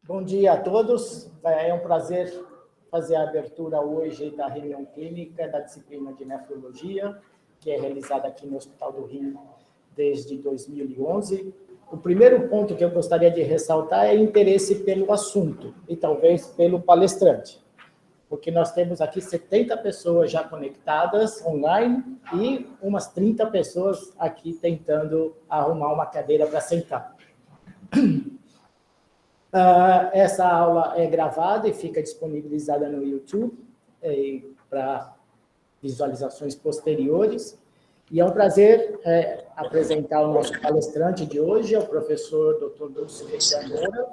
Bom dia a todos. É um prazer fazer a abertura hoje da reunião clínica da disciplina de nefrologia, que é realizada aqui no Hospital do Rim desde 2011. O primeiro ponto que eu gostaria de ressaltar é interesse pelo assunto e talvez pelo palestrante, porque nós temos aqui 70 pessoas já conectadas online e umas 30 pessoas aqui tentando arrumar uma cadeira para sentar. Essa aula é gravada e fica disponibilizada no YouTube para visualizações posteriores. E é um prazer apresentar o nosso palestrante de hoje, é o professor Dr. Lúcio Moura.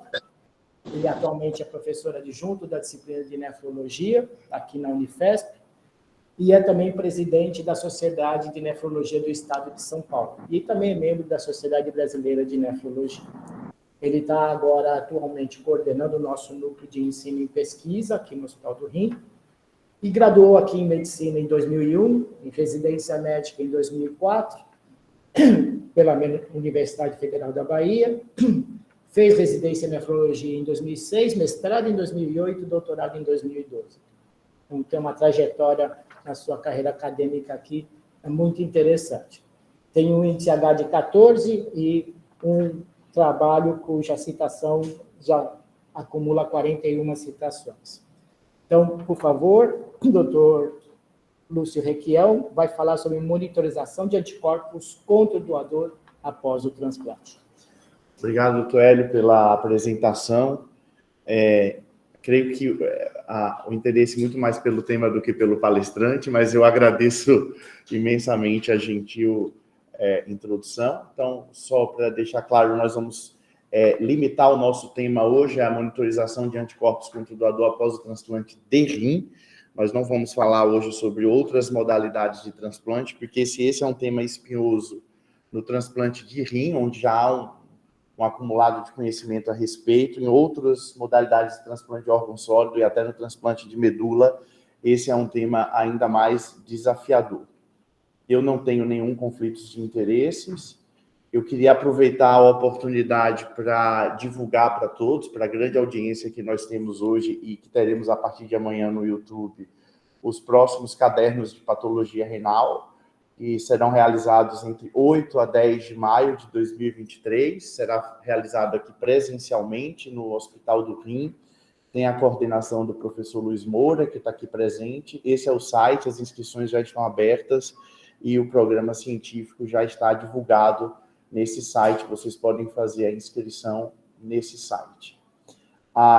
Ele atualmente é professor adjunto da disciplina de nefrologia, aqui na Unifesp, e é também presidente da Sociedade de Nefrologia do Estado de São Paulo, e também é membro da Sociedade Brasileira de Nefrologia. Ele está agora, atualmente, coordenando o nosso núcleo de ensino e pesquisa aqui no Hospital do Rim, e graduou aqui em Medicina em 2001, em Residência Médica em 2004, pela Universidade Federal da Bahia, fez residência em nefrologia em 2006, mestrado em 2008, doutorado em 2012. Então, tem uma trajetória na sua carreira acadêmica aqui muito interessante. Tem um índice H de 14 e um trabalho cuja citação já acumula 41 citações. Então, por favor, o doutor Lúcio Requião vai falar sobre monitorização de anticorpos contra o doador após o transplante. Obrigado, doutor Hélio, pela apresentação. Creio que o interesse muito mais pelo tema do que pelo palestrante, mas eu agradeço imensamente a gentil introdução. Então, só para deixar claro, nós vamos limitar o nosso tema hoje à monitorização de anticorpos contra o doador após o transplante de rim. Nós não vamos falar hoje sobre outras modalidades de transplante, porque esse é um tema espinhoso no transplante de rim, onde já há um acumulado de conhecimento a respeito. Em outras modalidades de transplante de órgão sólido e até no transplante de medula, esse é um tema ainda mais desafiador. Eu não tenho nenhum conflito de interesses. Eu queria aproveitar a oportunidade para divulgar para todos, para a grande audiência que nós temos hoje e que teremos a partir de amanhã no YouTube, os próximos cadernos de patologia renal, que serão realizados entre 8 a 10 de maio de 2023. Será realizado aqui presencialmente no Hospital do Rim. Tem a coordenação do professor Luiz Moura, que está aqui presente. Esse é o site, as inscrições já estão abertas e o programa científico já está divulgado nesse site. Vocês podem fazer a inscrição nesse site.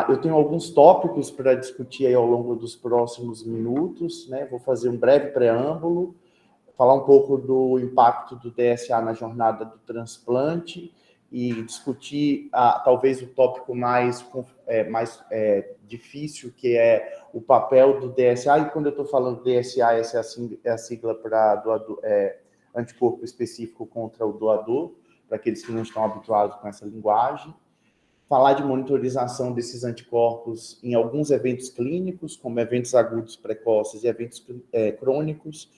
Eu tenho alguns tópicos para discutir aí ao longo dos próximos minutos, né? Vou fazer um breve preâmbulo, falar um pouco do impacto do DSA na jornada do transplante e discutir talvez o tópico mais difícil, que é o papel do DSA. E quando eu estou falando DSA, essa é a sigla para doador, anticorpo específico contra o doador, para aqueles que não estão habituados com essa linguagem. Falar de monitorização desses anticorpos em alguns eventos clínicos, como eventos agudos precoces e eventos crônicos,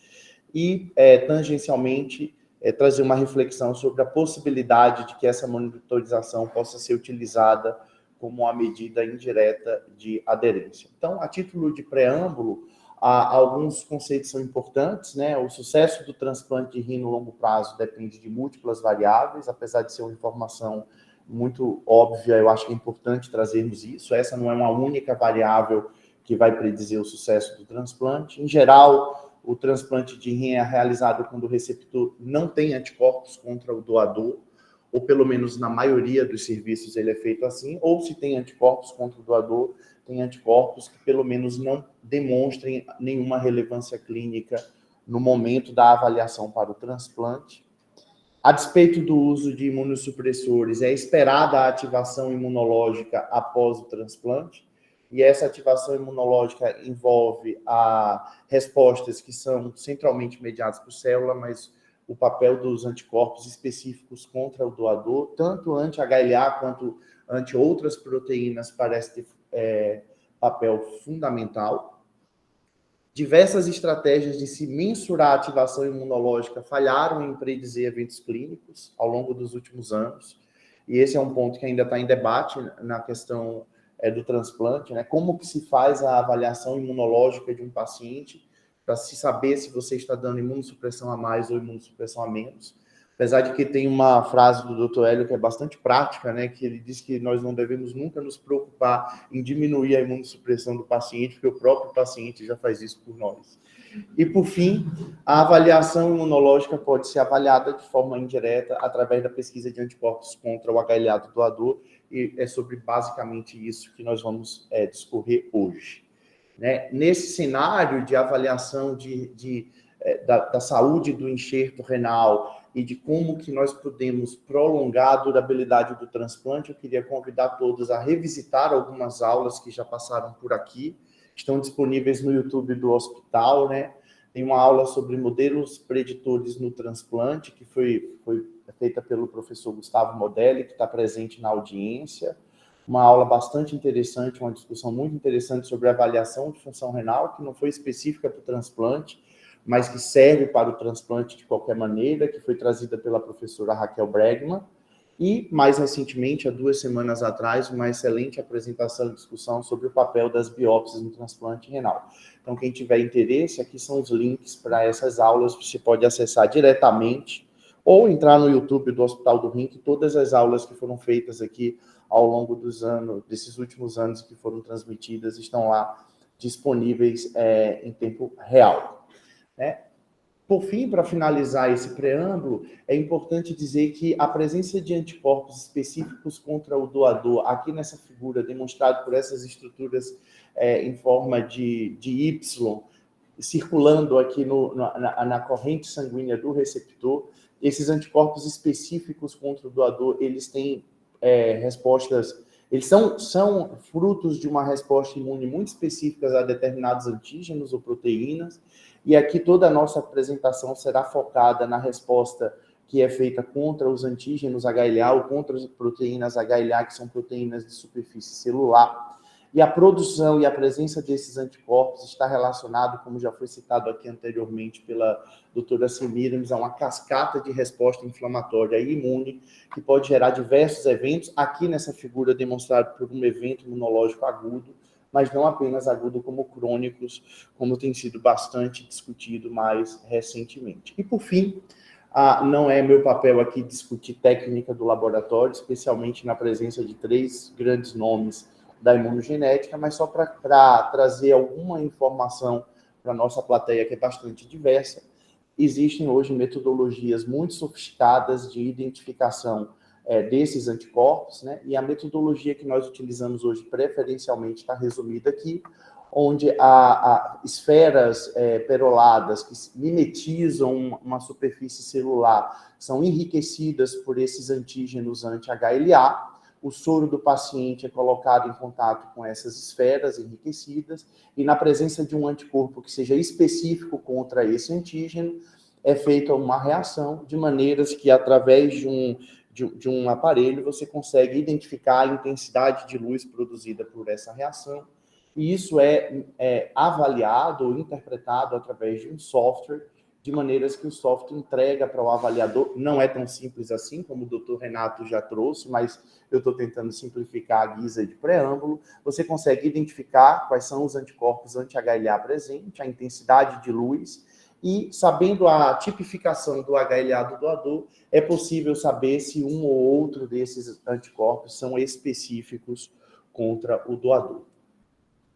e, tangencialmente, trazer uma reflexão sobre a possibilidade de que essa monitorização possa ser utilizada como uma medida indireta de aderência. Então, a título de preâmbulo, alguns conceitos são importantes, né? O sucesso do transplante de rim no longo prazo depende de múltiplas variáveis, apesar de ser uma informação muito óbvia, eu acho que é importante trazermos isso. Essa não é uma única variável que vai predizer o sucesso do transplante. Em geral, o transplante de rim é realizado quando o receptor não tem anticorpos contra o doador, ou pelo menos na maioria dos serviços ele é feito assim, ou se tem anticorpos contra o doador, tem anticorpos que pelo menos não demonstrem nenhuma relevância clínica no momento da avaliação para o transplante. A despeito do uso de imunossupressores, é esperada a ativação imunológica após o transplante, e essa ativação imunológica envolve respostas que são centralmente mediadas por célula, mas o papel dos anticorpos específicos contra o doador, tanto anti-HLA quanto ante outras proteínas, parece ter papel fundamental. Diversas estratégias de se mensurar a ativação imunológica falharam em predizer eventos clínicos ao longo dos últimos anos, e esse é um ponto que ainda está em debate na questão do transplante, né? Como que se faz a avaliação imunológica de um paciente para se saber se você está dando imunossupressão a mais ou imunossupressão a menos. Apesar de que tem uma frase do Dr. Hélio que é bastante prática, né? Que ele diz que nós não devemos nunca nos preocupar em diminuir a imunossupressão do paciente, porque o próprio paciente já faz isso por nós. E, por fim, a avaliação imunológica pode ser avaliada de forma indireta através da pesquisa de anticorpos contra o HLA do doador, e é sobre basicamente isso que nós vamos discorrer hoje. Né? Nesse cenário de avaliação da saúde do enxerto renal e de como que nós podemos prolongar a durabilidade do transplante, eu queria convidar todos a revisitar algumas aulas que já passaram por aqui, estão disponíveis no YouTube do hospital, né? Tem uma aula sobre modelos preditores no transplante, que foi feita pelo professor Gustavo Modelli, que está presente na audiência. Uma aula bastante interessante, uma discussão muito interessante sobre a avaliação de função renal, que não foi específica para o transplante, mas que serve para o transplante de qualquer maneira, que foi trazida pela professora Raquel Bregman. E, mais recentemente, há 2 semanas atrás, uma excelente apresentação e discussão sobre o papel das biópsias no transplante renal. Então, quem tiver interesse, aqui são os links para essas aulas, você pode acessar diretamente ou entrar no YouTube do Hospital do Rim, que todas as aulas que foram feitas aqui ao longo dos anos, desses últimos anos que foram transmitidas, estão lá disponíveis em tempo real. Né? Por fim, para finalizar esse preâmbulo, é importante dizer que a presença de anticorpos específicos contra o doador, aqui nessa figura, demonstrado por essas estruturas em forma de Y, circulando aqui na corrente sanguínea do receptor, esses anticorpos específicos contra o doador, eles têm respostas, eles são frutos de uma resposta imune muito específica a determinados antígenos ou proteínas, e aqui toda a nossa apresentação será focada na resposta que é feita contra os antígenos HLA ou contra as proteínas HLA, que são proteínas de superfície celular. E a produção e a presença desses anticorpos está relacionado, como já foi citado aqui anteriormente pela doutora Semiramis, a uma cascata de resposta inflamatória e imune, que pode gerar diversos eventos, aqui nessa figura demonstrado por um evento imunológico agudo, mas não apenas agudo, como crônicos, como tem sido bastante discutido mais recentemente. E, por fim, não é meu papel aqui discutir técnica do laboratório, especialmente na presença de 3 grandes nomes da imunogenética, mas só para trazer alguma informação para a nossa plateia, que é bastante diversa. Existem hoje metodologias muito sofisticadas de identificação desses anticorpos, né? E a metodologia que nós utilizamos hoje preferencialmente está resumida aqui, onde há esferas peroladas que mimetizam uma superfície celular, são enriquecidas por esses antígenos anti-HLA, o soro do paciente é colocado em contato com essas esferas enriquecidas, e na presença de um anticorpo que seja específico contra esse antígeno, é feita uma reação, de maneiras que, através de um aparelho, você consegue identificar a intensidade de luz produzida por essa reação, e isso é avaliado ou interpretado através de um software, de maneiras que o software entrega para o avaliador. Não é tão simples assim, como o Dr. Renato já trouxe, mas eu estou tentando simplificar a guisa de preâmbulo. Você consegue identificar quais são os anticorpos anti-HLA presentes, a intensidade de luz, e, sabendo a tipificação do HLA do doador, é possível saber se um ou outro desses anticorpos são específicos contra o doador.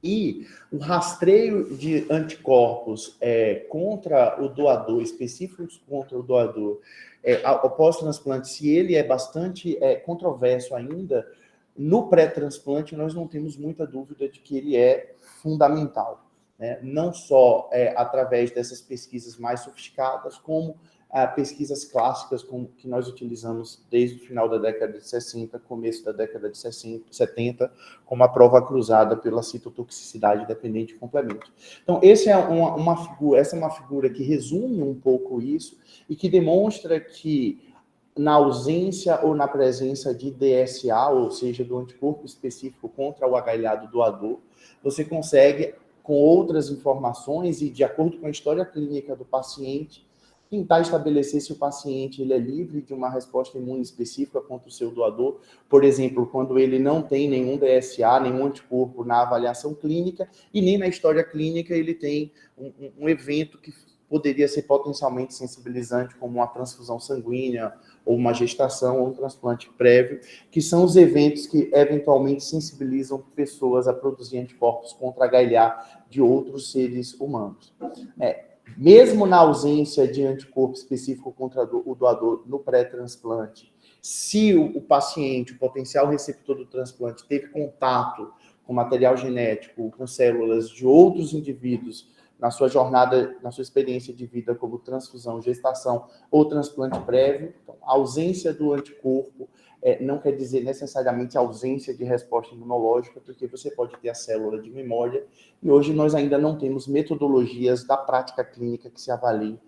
E o rastreio de anticorpos contra o doador, específicos contra o doador, após transplante, se ele é bastante controverso ainda, no pré-transplante nós não temos muita dúvida de que ele é fundamental, né? Não só através dessas pesquisas mais sofisticadas, como pesquisas clássicas que nós utilizamos desde o final da década de 60, começo da década de 70, como a prova cruzada pela citotoxicidade dependente de complemento. Então, essa é uma figura que resume um pouco isso e que demonstra que, na ausência ou na presença de DSA, ou seja, do anticorpo específico contra o HLA do doador, você consegue, com outras informações e de acordo com a história clínica do paciente, tentar estabelecer se o paciente ele é livre de uma resposta imune específica contra o seu doador, por exemplo, quando ele não tem nenhum DSA, nenhum anticorpo na avaliação clínica, e nem na história clínica ele tem um evento que poderia ser potencialmente sensibilizante, como uma transfusão sanguínea, ou uma gestação, ou um transplante prévio, que são os eventos que eventualmente sensibilizam pessoas a produzir anticorpos contra HLA de outros seres humanos. Mesmo na ausência de anticorpo específico contra o doador no pré-transplante, se o paciente, o potencial receptor do transplante, teve contato com material genético, com células de outros indivíduos na sua jornada, na sua experiência de vida, como transfusão, gestação ou transplante prévio, então, a ausência do anticorpo não quer dizer necessariamente ausência de resposta imunológica, porque você pode ter a célula de memória, e hoje nós ainda não temos metodologias da prática clínica que se avaliem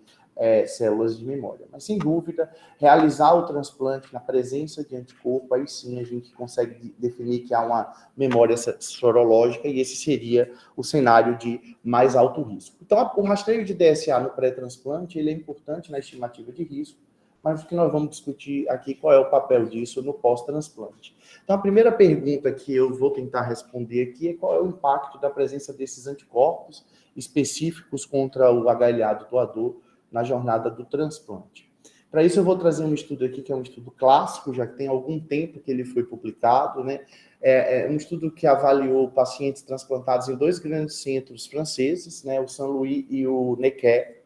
células de memória. Mas, sem dúvida, realizar o transplante na presença de anticorpo, aí sim a gente consegue definir que há uma memória sorológica, e esse seria o cenário de mais alto risco. Então, o rastreio de DSA no pré-transplante, ele é importante na estimativa de risco, mas o que nós vamos discutir aqui, qual é o papel disso no pós-transplante. Então, a primeira pergunta que eu vou tentar responder aqui é qual é o impacto da presença desses anticorpos específicos contra o HLA do doador na jornada do transplante. Para isso, eu vou trazer um estudo aqui, que é um estudo clássico, já que tem algum tempo que ele foi publicado, né? É um estudo que avaliou pacientes transplantados em 2 grandes centros franceses, né? O Saint-Louis e o Necker.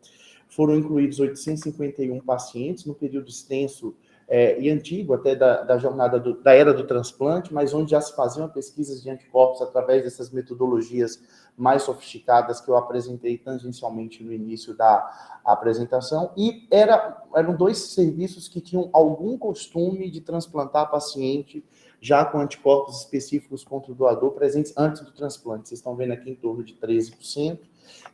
Foram incluídos 851 pacientes, num período extenso e antigo, até da jornada da era do transplante, mas onde já se faziam pesquisas de anticorpos através dessas metodologias mais sofisticadas que eu apresentei tangencialmente no início da apresentação, e eram 2 serviços que tinham algum costume de transplantar paciente já com anticorpos específicos contra o doador presentes antes do transplante. Vocês estão vendo aqui em torno de 13%,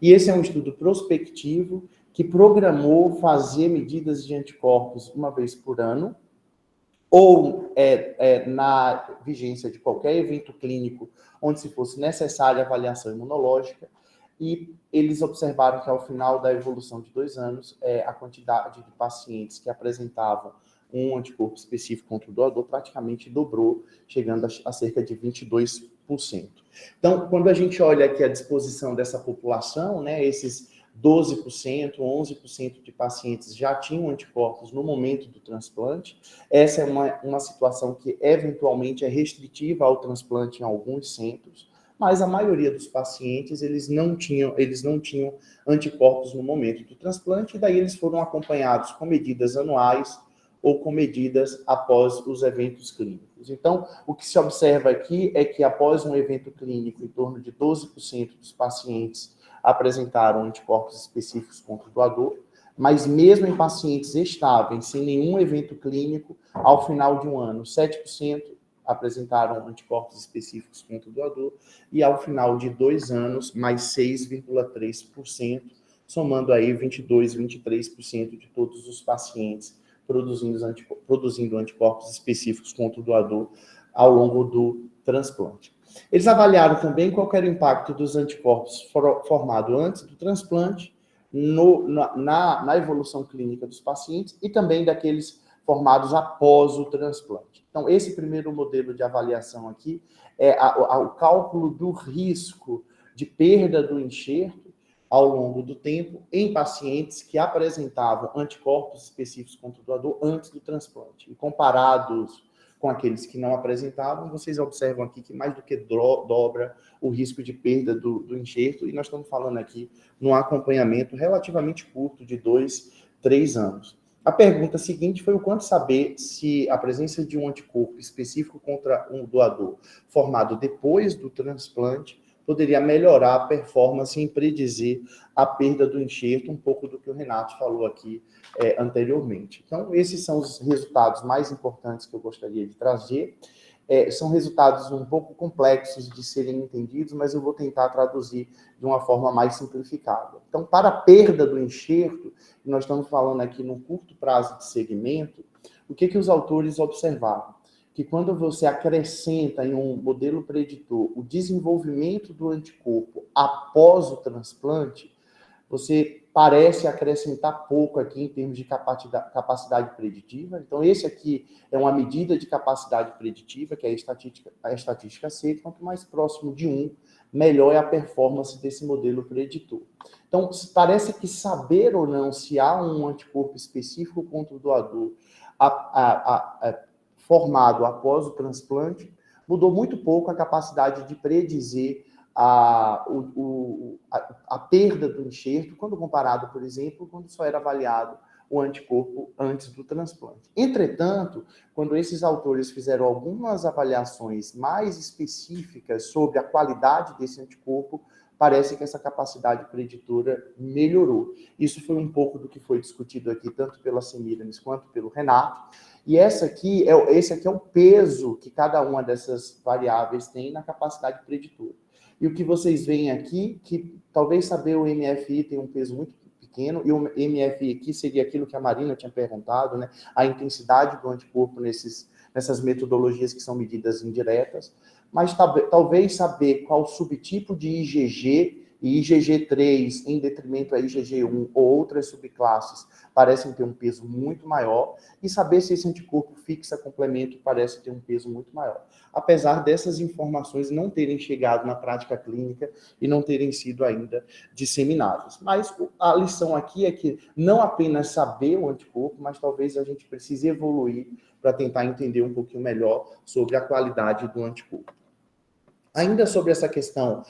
e esse é um estudo prospectivo que programou fazer medidas de anticorpos uma vez por ano, ou na vigência de qualquer evento clínico onde se fosse necessária avaliação imunológica, e eles observaram que ao final da evolução de 2 anos, a quantidade de pacientes que apresentavam um anticorpo específico contra o doador praticamente dobrou, chegando a cerca de 22%. Então, quando a gente olha aqui a disposição dessa população, né, esses 12%, 11% de pacientes já tinham anticorpos no momento do transplante. Essa é uma situação que, eventualmente, é restritiva ao transplante em alguns centros, mas a maioria dos pacientes, eles não tinham anticorpos no momento do transplante, e daí eles foram acompanhados com medidas anuais ou com medidas após os eventos clínicos. Então, o que se observa aqui é que, após um evento clínico, em torno de 12% dos pacientes apresentaram anticorpos específicos contra o doador, mas mesmo em pacientes estáveis, sem nenhum evento clínico, ao final de um ano, 7% apresentaram anticorpos específicos contra o doador, e ao final de 2 anos, mais 6,3%, somando aí 22, 23% de todos os pacientes produzindo anticorpos específicos contra o doador ao longo do transplante. Eles avaliaram também qual era o impacto dos anticorpos formados antes do transplante na evolução clínica dos pacientes, e também daqueles formados após o transplante. Então, esse primeiro modelo de avaliação aqui é o cálculo do risco de perda do enxerto ao longo do tempo em pacientes que apresentavam anticorpos específicos contra o doador antes do transplante. E comparados com aqueles que não apresentavam, vocês observam aqui que mais do que dobra o risco de perda do enxerto, e nós estamos falando aqui num acompanhamento relativamente curto, de 2, 3 anos. A pergunta seguinte foi o quanto saber se a presença de um anticorpo específico contra um doador formado depois do transplante poderia melhorar a performance em predizer a perda do enxerto, um pouco do que o Renato falou aqui anteriormente. Então, esses são os resultados mais importantes que eu gostaria de trazer. São resultados um pouco complexos de serem entendidos, mas eu vou tentar traduzir de uma forma mais simplificada. Então, para a perda do enxerto, nós estamos falando aqui num curto prazo de segmento, o que os autores observaram? Que quando você acrescenta em um modelo preditor o desenvolvimento do anticorpo após o transplante, você parece acrescentar pouco aqui em termos de capacidade preditiva. Então, esse aqui é uma medida de capacidade preditiva, que é a estatística C. Quanto mais próximo de 1, melhor é a performance desse modelo preditor. Então, parece que saber ou não se há um anticorpo específico contra o doador formado após o transplante mudou muito pouco a capacidade de predizer a perda do enxerto, quando comparado, por exemplo, quando só era avaliado o anticorpo antes do transplante. Entretanto, quando esses autores fizeram algumas avaliações mais específicas sobre a qualidade desse anticorpo, parece que essa capacidade preditora melhorou. Isso foi um pouco do que foi discutido aqui, tanto pela Semiramis quanto pelo Renato. E esse aqui é o peso que cada uma dessas variáveis tem na capacidade preditora. E o que vocês veem aqui, que talvez saber o MFI tem um peso muito pequeno, e o MFI aqui seria aquilo que a Marina tinha perguntado, né? A intensidade do anticorpo nessas metodologias que são medidas indiretas, mas talvez saber qual subtipo de IgG e IgG3 em detrimento a IgG1 ou outras subclasses parecem ter um peso muito maior, e saber se esse anticorpo fixa complemento parece ter um peso muito maior. Apesar dessas informações não terem chegado na prática clínica e não terem sido ainda disseminadas. Mas a lição aqui é que não apenas saber o anticorpo, mas talvez a gente precise evoluir para tentar entender um pouquinho melhor sobre a qualidade do anticorpo. Ainda sobre essa questão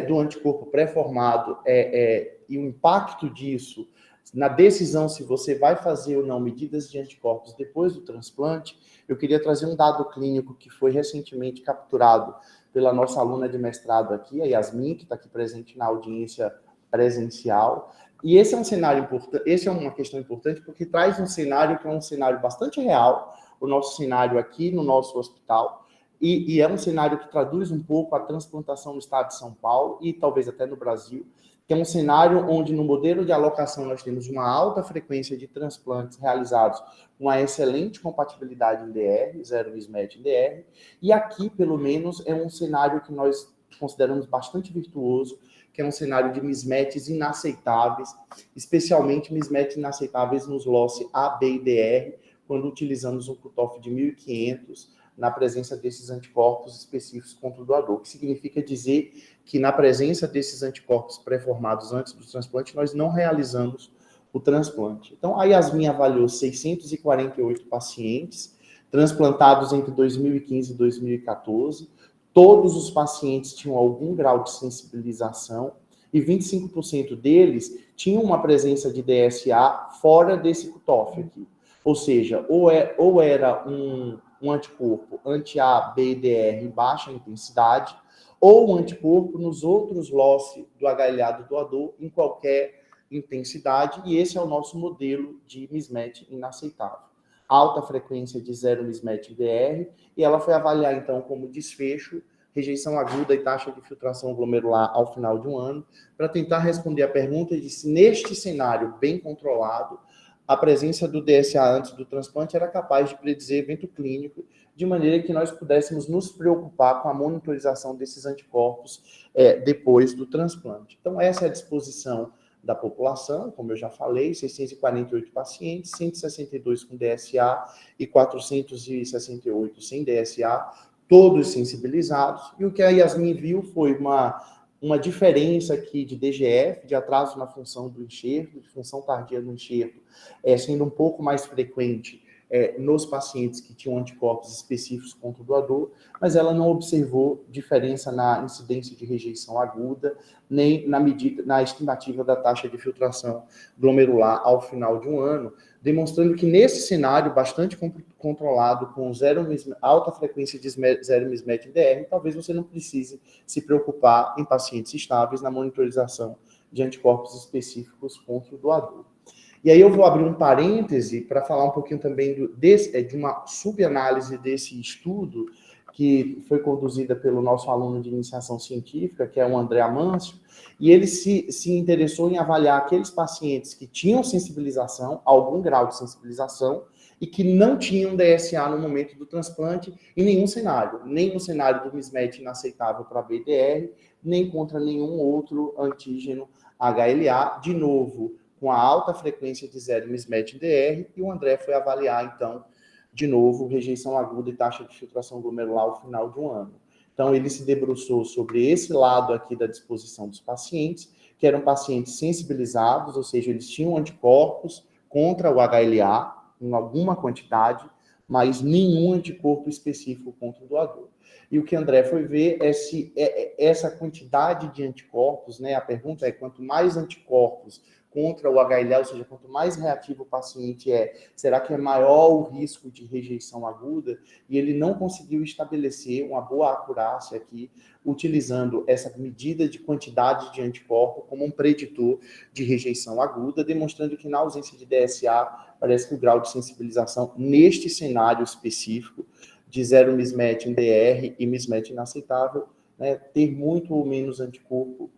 do anticorpo pré-formado e o impacto disso na decisão se você vai fazer ou não medidas de anticorpos depois do transplante, eu queria trazer um dado clínico que foi recentemente capturado pela nossa aluna de mestrado aqui, a Yasmin, que está aqui presente na audiência presencial. E esse é um cenário importante, essa é uma questão importante, porque traz um cenário que é um cenário bastante real, o nosso cenário aqui no nosso hospital, e é um cenário que traduz um pouco a transplantação no estado de São Paulo e talvez até no Brasil, que é um cenário onde no modelo de alocação nós temos uma alta frequência de transplantes realizados com uma excelente compatibilidade em DR, zero mismatch em DR, e aqui, pelo menos, é um cenário que nós consideramos bastante virtuoso, que é um cenário de mismatches inaceitáveis, especialmente mismatches inaceitáveis nos loss A, B e DR, quando utilizamos um cutoff de 1.500, na presença desses anticorpos específicos contra o doador, o que significa dizer que na presença desses anticorpos pré-formados antes do transplante, nós não realizamos o transplante. Então, a Yasmin avaliou 648 pacientes, transplantados entre 2015 e 2014, todos os pacientes tinham algum grau de sensibilização, e 25% deles tinham uma presença de DSA fora desse cutoff aqui. Ou seja, ou era um anticorpo anti-A, B e DR em baixa intensidade, ou um anticorpo nos outros loss do HLA do doador em qualquer intensidade, e esse é o nosso modelo de mismatch inaceitável. Alta frequência de zero mismatch em DR, e ela foi avaliar, então, como desfecho, rejeição aguda e taxa de filtração glomerular ao final de um ano, para tentar responder a pergunta de se neste cenário bem controlado, a presença do DSA antes do transplante era capaz de predizer evento clínico, de maneira que nós pudéssemos nos preocupar com a monitorização desses anticorpos depois do transplante. Então, essa é a disposição da população, como eu já falei, 648 pacientes, 162 com DSA e 468 sem DSA, todos sensibilizados, e o que a Yasmin viu foi uma diferença aqui de DGF, de atraso na função do enxerto, de função tardia do enxerto, sendo um pouco mais frequente nos pacientes que tinham anticorpos específicos contra o doador, mas ela não observou diferença na incidência de rejeição aguda, nem na estimativa da taxa de filtração glomerular ao final de um ano, demonstrando que nesse cenário bastante controlado, com alta frequência de zero mismatch em DR, talvez você não precise se preocupar em pacientes estáveis na monitorização de anticorpos específicos contra o doador. E aí eu vou abrir um parêntese para falar um pouquinho também de uma subanálise desse estudo que foi conduzida pelo nosso aluno de iniciação científica, que é o André Amâncio, e ele se interessou em avaliar aqueles pacientes que tinham sensibilização, algum grau de sensibilização, e que não tinham DSA no momento do transplante em nenhum cenário, nem no cenário do mismatch inaceitável para BDR, nem contra nenhum outro antígeno HLA, de novo, com a alta frequência de zero mismatch em DR, e o André foi avaliar, então, de novo, rejeição aguda e taxa de filtração glomerular ao final de um ano. Então, ele se debruçou sobre esse lado aqui da disposição dos pacientes, que eram pacientes sensibilizados, ou seja, eles tinham anticorpos contra o HLA, em alguma quantidade, mas nenhum anticorpo específico contra o doador. E o que André foi ver é se essa quantidade de anticorpos, né? A pergunta é, quanto mais anticorpos contra o HLA, ou seja, quanto mais reativo o paciente será que é maior o risco de rejeição aguda? E ele não conseguiu estabelecer uma boa acurácia aqui, utilizando essa medida de quantidade de anticorpo como um preditor de rejeição aguda, demonstrando que na ausência de DSA, parece que o grau de sensibilização neste cenário específico, de zero mismatch em DR e mismatch inaceitável, né, ter muito ou menos anticorpo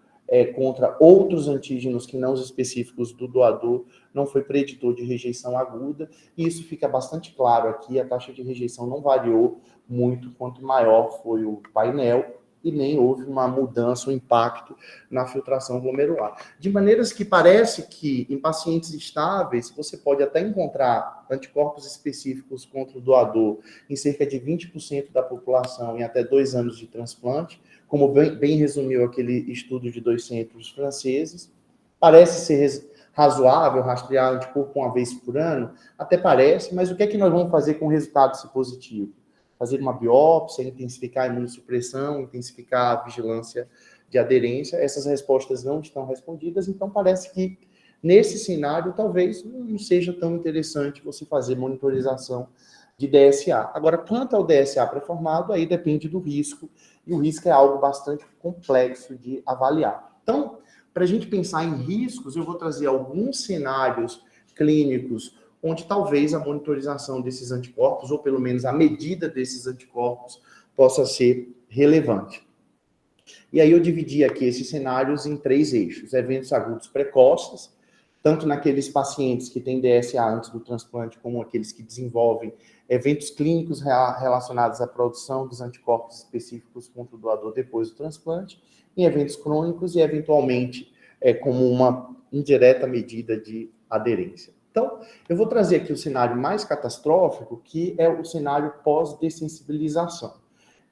contra outros antígenos que não os específicos do doador, não foi preditor de rejeição aguda, e isso fica bastante claro aqui, a taxa de rejeição não variou muito, quanto maior foi o painel, e nem houve uma mudança, um impacto na filtração glomerular. De maneiras que parece que em pacientes estáveis, você pode até encontrar anticorpos específicos contra o doador em cerca de 20% da população em até 2 anos de transplante, como bem resumiu aquele estudo de 2 centros franceses. Parece ser razoável rastrear anticorpo uma vez por ano, até parece, mas o que é que nós vamos fazer com o resultado se positivo? Fazer uma biópsia, intensificar a imunossupressão, intensificar a vigilância de aderência. Essas respostas não estão respondidas, então parece que nesse cenário talvez não seja tão interessante você fazer monitorização de DSA. Agora, quanto ao DSA pré-formado, aí depende do risco, e o risco é algo bastante complexo de avaliar. Então, para a gente pensar em riscos, eu vou trazer alguns cenários clínicos onde talvez a monitorização desses anticorpos, ou pelo menos a medida desses anticorpos, possa ser relevante. E aí eu dividi aqui esses cenários em 3 eixos: eventos agudos precoces, tanto naqueles pacientes que têm DSA antes do transplante, como aqueles que desenvolvem eventos clínicos relacionados à produção dos anticorpos específicos contra o doador depois do transplante, em eventos crônicos e, eventualmente, como uma indireta medida de aderência. Então, eu vou trazer aqui o cenário mais catastrófico, que é o cenário pós-dessensibilização.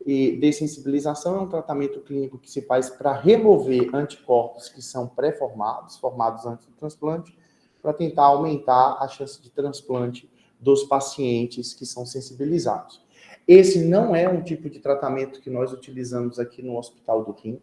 E dessensibilização é um tratamento clínico que se faz para remover anticorpos que são pré-formados, formados antes do transplante, para tentar aumentar a chance de transplante dos pacientes que são sensibilizados. Esse não é um tipo de tratamento que nós utilizamos aqui no Hospital do Rim.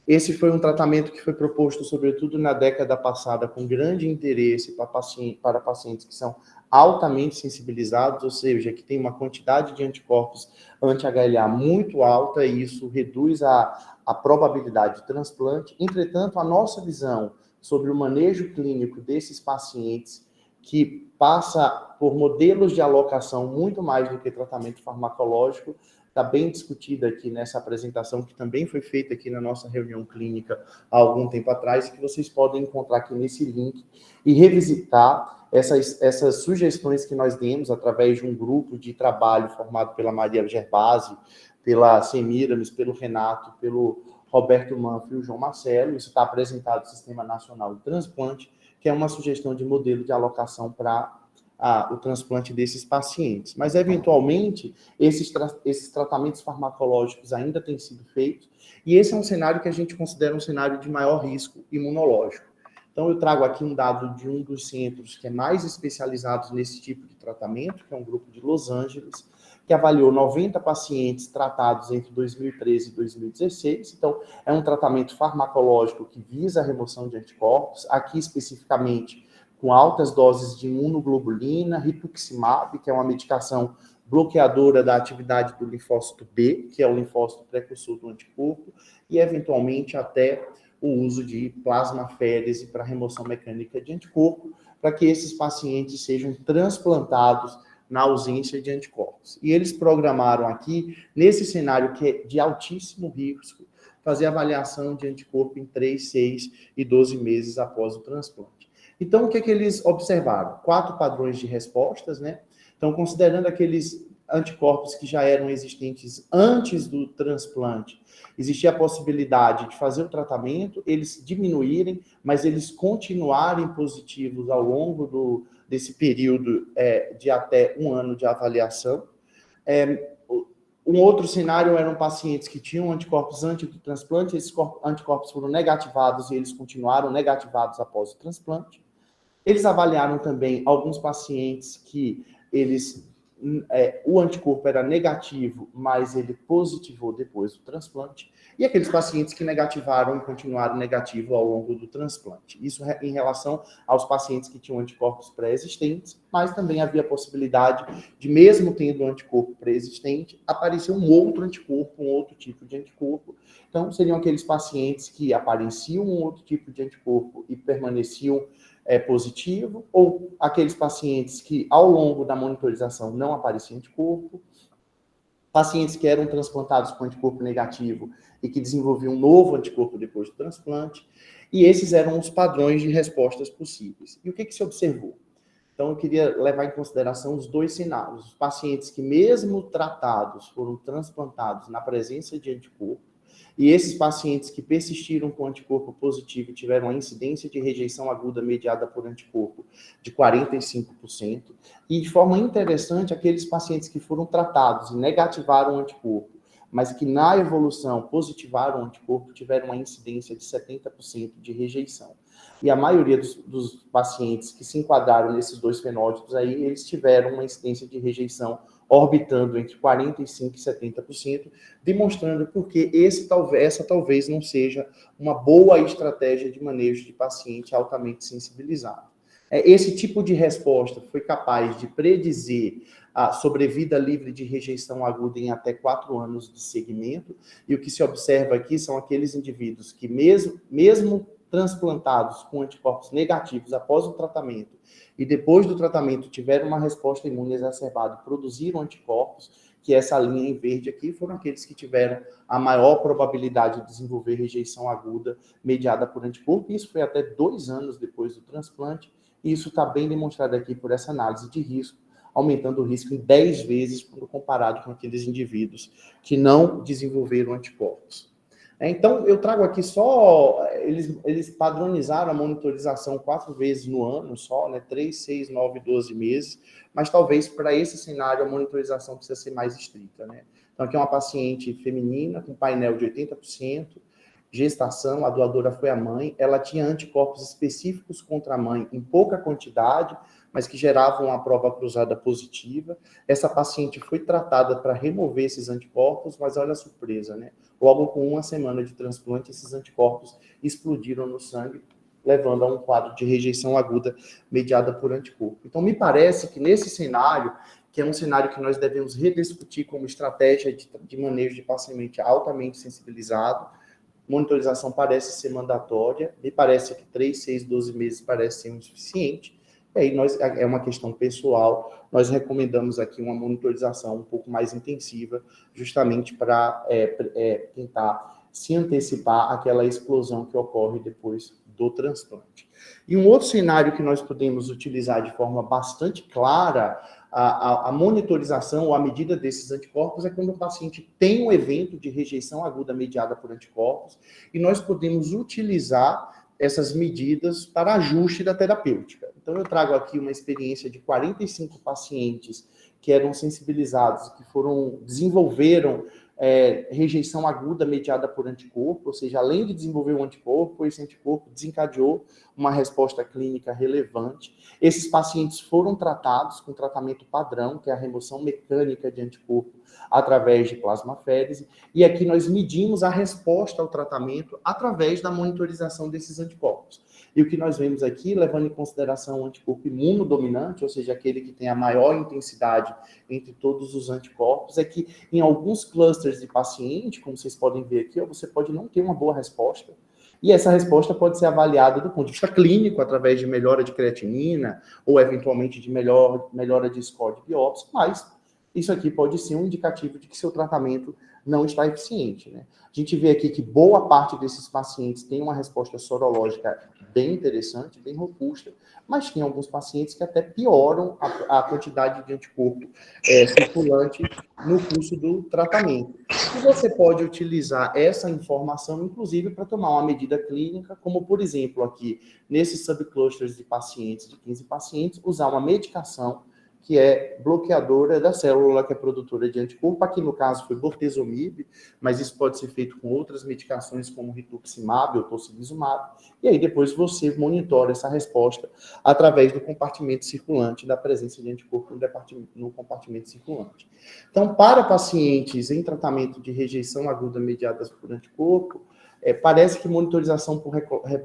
Esse foi um tratamento que foi proposto, sobretudo na década passada, com grande interesse para pacientes que são altamente sensibilizados, ou seja, que tem uma quantidade de anticorpos anti-HLA muito alta, e isso reduz a probabilidade de transplante. Entretanto, a nossa visão sobre o manejo clínico desses pacientes, que passa por modelos de alocação muito mais do que tratamento farmacológico, está bem discutida aqui nessa apresentação, que também foi feita aqui na nossa reunião clínica há algum tempo atrás, e que vocês podem encontrar aqui nesse link e revisitar essas sugestões que nós demos através de um grupo de trabalho formado pela Maria Gerbasi, pela Semiramis, pelo Renato, pelo Roberto Manfio e o João Marcelo. Isso está apresentado no Sistema Nacional de Transplante, que é uma sugestão de modelo de alocação para o transplante desses pacientes. Mas, eventualmente, esses tratamentos farmacológicos ainda têm sido feitos, e esse é um cenário que a gente considera um cenário de maior risco imunológico. Então, eu trago aqui um dado de um dos centros que é mais especializado nesse tipo de tratamento, que é um grupo de Los Angeles, que avaliou 90 pacientes tratados entre 2013 e 2016. Então, é um tratamento farmacológico que visa a remoção de anticorpos, aqui especificamente com altas doses de imunoglobulina, rituximab, que é uma medicação bloqueadora da atividade do linfócito B, que é o linfócito precursor do anticorpo, e, eventualmente, até o uso de plasmaférese para remoção mecânica de anticorpo, para que esses pacientes sejam transplantados na ausência de anticorpos. E eles programaram aqui, nesse cenário que é de altíssimo risco, fazer avaliação de anticorpo em 3, 6 e 12 meses após o transplante. Então, o que eles observaram? 4 padrões de respostas, né? Então, considerando aqueles anticorpos que já eram existentes antes do transplante, existia a possibilidade de fazer o tratamento, eles diminuírem, mas eles continuarem positivos ao longo desse período de até 1 ano de avaliação. Um outro cenário eram pacientes que tinham anticorpos antes do transplante, esses anticorpos foram negativados e eles continuaram negativados após o transplante. Eles avaliaram também alguns pacientes que o anticorpo era negativo, mas ele positivou depois do transplante, e aqueles pacientes que negativaram e continuaram negativo ao longo do transplante. Isso em relação aos pacientes que tinham anticorpos pré-existentes, mas também havia a possibilidade de, mesmo tendo um anticorpo pré-existente, aparecer um outro anticorpo, um outro tipo de anticorpo. Então, seriam aqueles pacientes que apareciam um outro tipo de anticorpo e permaneciam positivo, ou aqueles pacientes que, ao longo da monitorização, não aparecia anticorpo, pacientes que eram transplantados com anticorpo negativo e que desenvolviam um novo anticorpo depois do transplante, e esses eram os padrões de respostas possíveis. E o que se observou? Então, eu queria levar em consideração os 2 cenários. Os pacientes que, mesmo tratados, foram transplantados na presença de anticorpo, e esses pacientes que persistiram com anticorpo positivo tiveram a incidência de rejeição aguda mediada por anticorpo de 45%. E, de forma interessante, aqueles pacientes que foram tratados e negativaram o anticorpo, mas que na evolução positivaram o anticorpo, tiveram uma incidência de 70% de rejeição. E a maioria dos pacientes que se enquadraram nesses 2 fenótipos aí, eles tiveram uma incidência de rejeição orbitando entre 45% e 70%, demonstrando porque essa talvez não seja uma boa estratégia de manejo de paciente altamente sensibilizado. Esse tipo de resposta foi capaz de predizer a sobrevida livre de rejeição aguda em até 4 anos de segmento, e o que se observa aqui são aqueles indivíduos que, mesmo transplantados com anticorpos negativos após o tratamento e depois do tratamento tiveram uma resposta imune exacerbada, produziram anticorpos, que essa linha em verde aqui foram aqueles que tiveram a maior probabilidade de desenvolver rejeição aguda mediada por anticorpo, e isso foi até 2 anos depois do transplante, e isso está bem demonstrado aqui por essa análise de risco, aumentando o risco em 10 vezes quando comparado com aqueles indivíduos que não desenvolveram anticorpos. Então, eu trago aqui só, eles padronizaram a monitorização 4 vezes no ano só, 3, 6, 9, 12 meses, mas talvez para esse cenário a monitorização precisa ser mais estrita, Então, aqui é uma paciente feminina com painel de 80%, gestação, a doadora foi a mãe, ela tinha anticorpos específicos contra a mãe em pouca quantidade, mas que geravam uma prova cruzada positiva. Essa paciente foi tratada para remover esses anticorpos, mas olha a surpresa, Logo com 1 semana de transplante, esses anticorpos explodiram no sangue, levando a um quadro de rejeição aguda mediada por anticorpo. Então, me parece que nesse cenário, que é um cenário que nós devemos rediscutir como estratégia de manejo de paciente altamente sensibilizado, monitorização parece ser mandatória, me parece que 3, 6, 12 meses parece ser insuficiente, e aí é uma questão pessoal, nós recomendamos aqui uma monitorização um pouco mais intensiva, justamente para tentar se antecipar àquela explosão que ocorre depois do transplante. E um outro cenário que nós podemos utilizar de forma bastante clara a monitorização ou a medida desses anticorpos é quando o paciente tem um evento de rejeição aguda mediada por anticorpos, e nós podemos utilizar essas medidas para ajuste da terapêutica. Então, eu trago aqui uma experiência de 45 pacientes que eram sensibilizados, que desenvolveram rejeição aguda mediada por anticorpo, ou seja, além de desenvolver um anticorpo, esse anticorpo desencadeou uma resposta clínica relevante. Esses pacientes foram tratados com tratamento padrão, que é a remoção mecânica de anticorpo através de plasmaférese, e aqui nós medimos a resposta ao tratamento através da monitorização desses anticorpos. E o que nós vemos aqui, levando em consideração o anticorpo imunodominante, ou seja, aquele que tem a maior intensidade entre todos os anticorpos, é que em alguns clusters de paciente, como vocês podem ver aqui, você pode não ter uma boa resposta, e essa resposta pode ser avaliada do ponto de vista clínico, através de melhora de creatinina, ou eventualmente de melhora de score de biópsia, mas isso aqui pode ser um indicativo de que seu tratamento não está eficiente, né? A gente vê aqui que boa parte desses pacientes tem uma resposta sorológica bem interessante, bem robusta, mas tem alguns pacientes que até pioram a quantidade de anticorpo circulante no curso do tratamento. E você pode utilizar essa informação, inclusive, para tomar uma medida clínica, como, por exemplo, aqui, nesses subclusters de pacientes, de 15 pacientes, usar uma medicação que é bloqueadora da célula que é produtora de anticorpo. Aqui, no caso, foi bortezomib, mas isso pode ser feito com outras medicações, como rituximab ou tocilizumab. E aí, depois, você monitora essa resposta através do compartimento circulante, da presença de anticorpo no compartimento circulante. Então, para pacientes em tratamento de rejeição aguda mediada por anticorpo, parece que monitorização por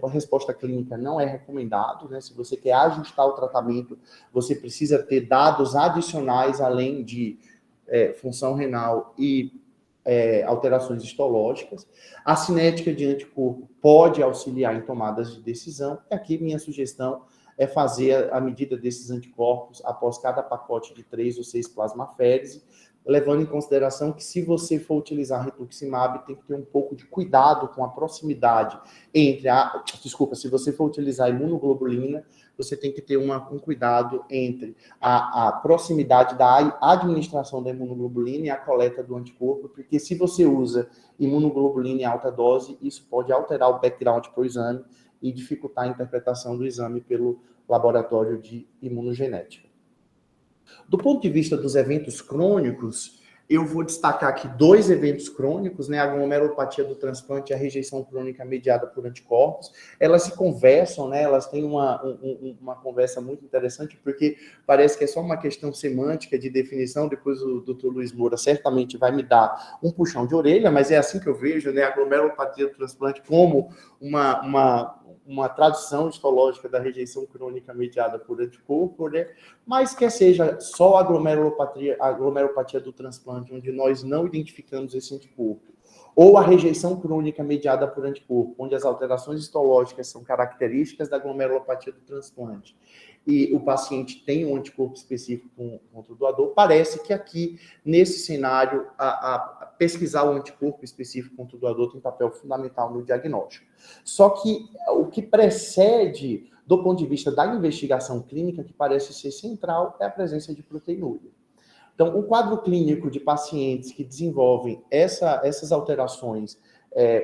resposta clínica não é recomendado, né? Se você quer ajustar o tratamento, você precisa ter dados adicionais, além de função renal e alterações histológicas. A cinética de anticorpo pode auxiliar em tomadas de decisão. E aqui minha sugestão é fazer a medida desses anticorpos após cada pacote de 3 ou 6 plasmaféreses, levando em consideração que, se você for utilizar rituximab, tem que ter um pouco de cuidado com a proximidade entre se você for utilizar imunoglobulina, você tem que ter um cuidado entre a proximidade da administração da imunoglobulina e a coleta do anticorpo, porque se você usa imunoglobulina em alta dose, isso pode alterar o background para o exame e dificultar a interpretação do exame pelo laboratório de imunogenética. Do ponto de vista dos eventos crônicos, eu vou destacar aqui 2 eventos crônicos, né? A glomerulopatia do transplante e a rejeição crônica mediada por anticorpos. Elas se conversam, né? Elas têm uma conversa muito interessante, porque parece que é só uma questão semântica de definição. Depois o Dr. Luiz Moura certamente vai me dar um puxão de orelha, mas é assim que eu vejo, né? A glomerulopatia do transplante como uma tradução histológica da rejeição crônica mediada por anticorpo, né? Mas quer seja só a glomerulopatia do transplante, onde nós não identificamos esse anticorpo, ou a rejeição crônica mediada por anticorpo, onde as alterações histológicas são características da glomerulopatia do transplante, e o paciente tem um anticorpo específico contra o doador, parece que aqui, nesse cenário, a pesquisar o anticorpo específico contra o doador tem papel fundamental no diagnóstico. Só que o que precede, do ponto de vista da investigação clínica, que parece ser central, é a presença de proteinúria. Então, o quadro clínico de pacientes que desenvolvem essas alterações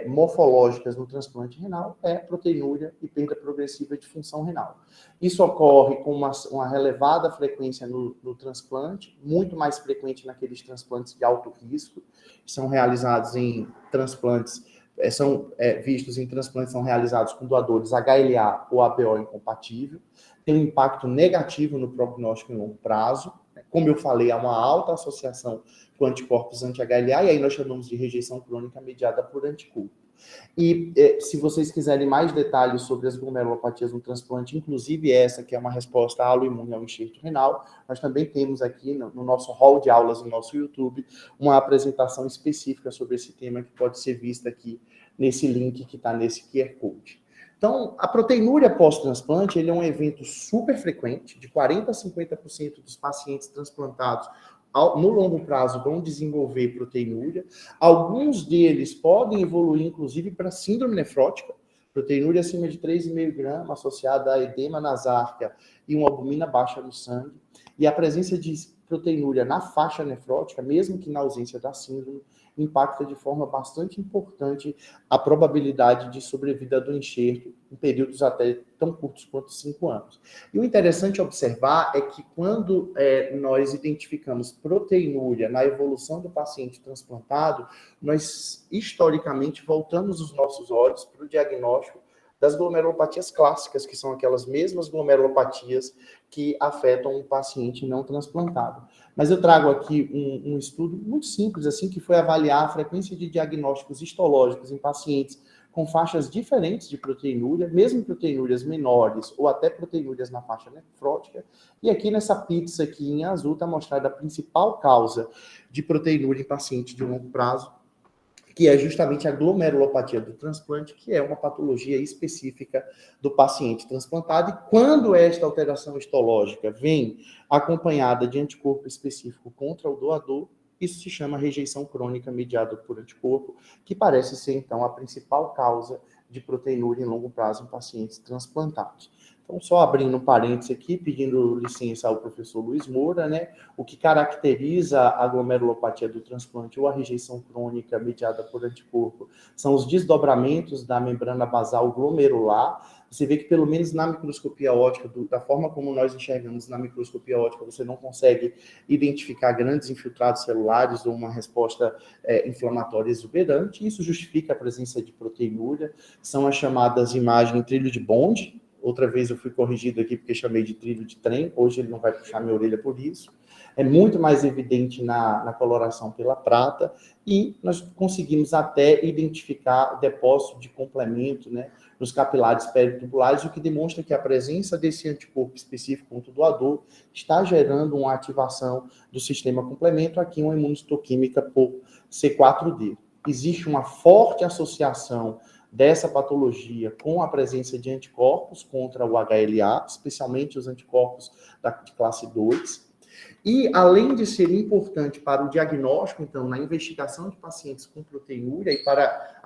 morfológicas no transplante renal é proteinúria e perda progressiva de função renal. Isso ocorre com uma relevada frequência no transplante, muito mais frequente naqueles transplantes de alto risco, que são realizados em transplantes, vistos em transplantes são realizados com doadores HLA ou ABO incompatível, tem um impacto negativo no prognóstico em longo prazo. Como eu falei, há uma alta associação com anticorpos anti-HLA, e aí nós chamamos de rejeição crônica mediada por anticorpo. E se vocês quiserem mais detalhes sobre as glomerulopatias no transplante, inclusive essa, que é uma resposta autoimune ao enxerto renal, nós também temos aqui no nosso hall de aulas no nosso YouTube uma apresentação específica sobre esse tema, que pode ser vista aqui nesse link que está nesse QR Code. Então, a proteinúria pós-transplante, ele é um evento super frequente, de 40% a 50% dos pacientes transplantados no longo prazo vão desenvolver proteinúria. Alguns deles podem evoluir, inclusive, para síndrome nefrótica, proteinúria acima de 3,5 gramas, associada a edema nasárquea e uma albumina baixa no sangue. E a presença de proteinúria na faixa nefrótica, mesmo que na ausência da síndrome, impacta de forma bastante importante a probabilidade de sobrevida do enxerto em períodos até tão curtos quanto 5 anos. E o interessante observar é que quando nós identificamos proteinúria na evolução do paciente transplantado, nós historicamente voltamos os nossos olhos para o diagnóstico das glomerulopatias clássicas, que são aquelas mesmas glomerulopatias que afetam um paciente não transplantado. Mas eu trago aqui um estudo muito simples, assim, que foi avaliar a frequência de diagnósticos histológicos em pacientes com faixas diferentes de proteinúria, mesmo proteinúrias menores ou até proteinúrias na faixa nefrótica. E aqui nessa pizza aqui em azul está mostrada a principal causa de proteinúria em paciente de longo prazo, que é justamente a glomerulopatia do transplante, que é uma patologia específica do paciente transplantado. E quando esta alteração histológica vem acompanhada de anticorpo específico contra o doador, Isso se chama rejeição crônica mediada por anticorpo, que parece ser, então, a principal causa de proteinúria em longo prazo em pacientes transplantados. Então, só abrindo um parênteses aqui, pedindo licença ao professor Luiz Moura, né? O que caracteriza a glomerulopatia do transplante ou a rejeição crônica mediada por anticorpo são os desdobramentos da membrana basal glomerular. Você vê que, pelo menos na microscopia óptica, da forma como nós enxergamos na microscopia óptica, você não consegue identificar grandes infiltrados celulares ou uma resposta inflamatória exuberante. Isso justifica a presença de proteinúria. São as chamadas imagens trilho de Bond. Outra vez eu fui corrigido aqui porque chamei de trilho de trem. Hoje ele não vai puxar minha orelha por isso. É muito mais evidente na coloração pela prata e nós conseguimos até identificar o depósito de complemento, né, nos capilares peritubulares, o que demonstra que a presença desse anticorpo específico contra o doador está gerando uma ativação do sistema complemento, aqui uma imunistoquímica por C4D. Existe uma forte associação dessa patologia com a presença de anticorpos contra o HLA, especialmente os anticorpos de classe 2. E, além de ser importante para o diagnóstico, então, na investigação de pacientes com proteinúria e para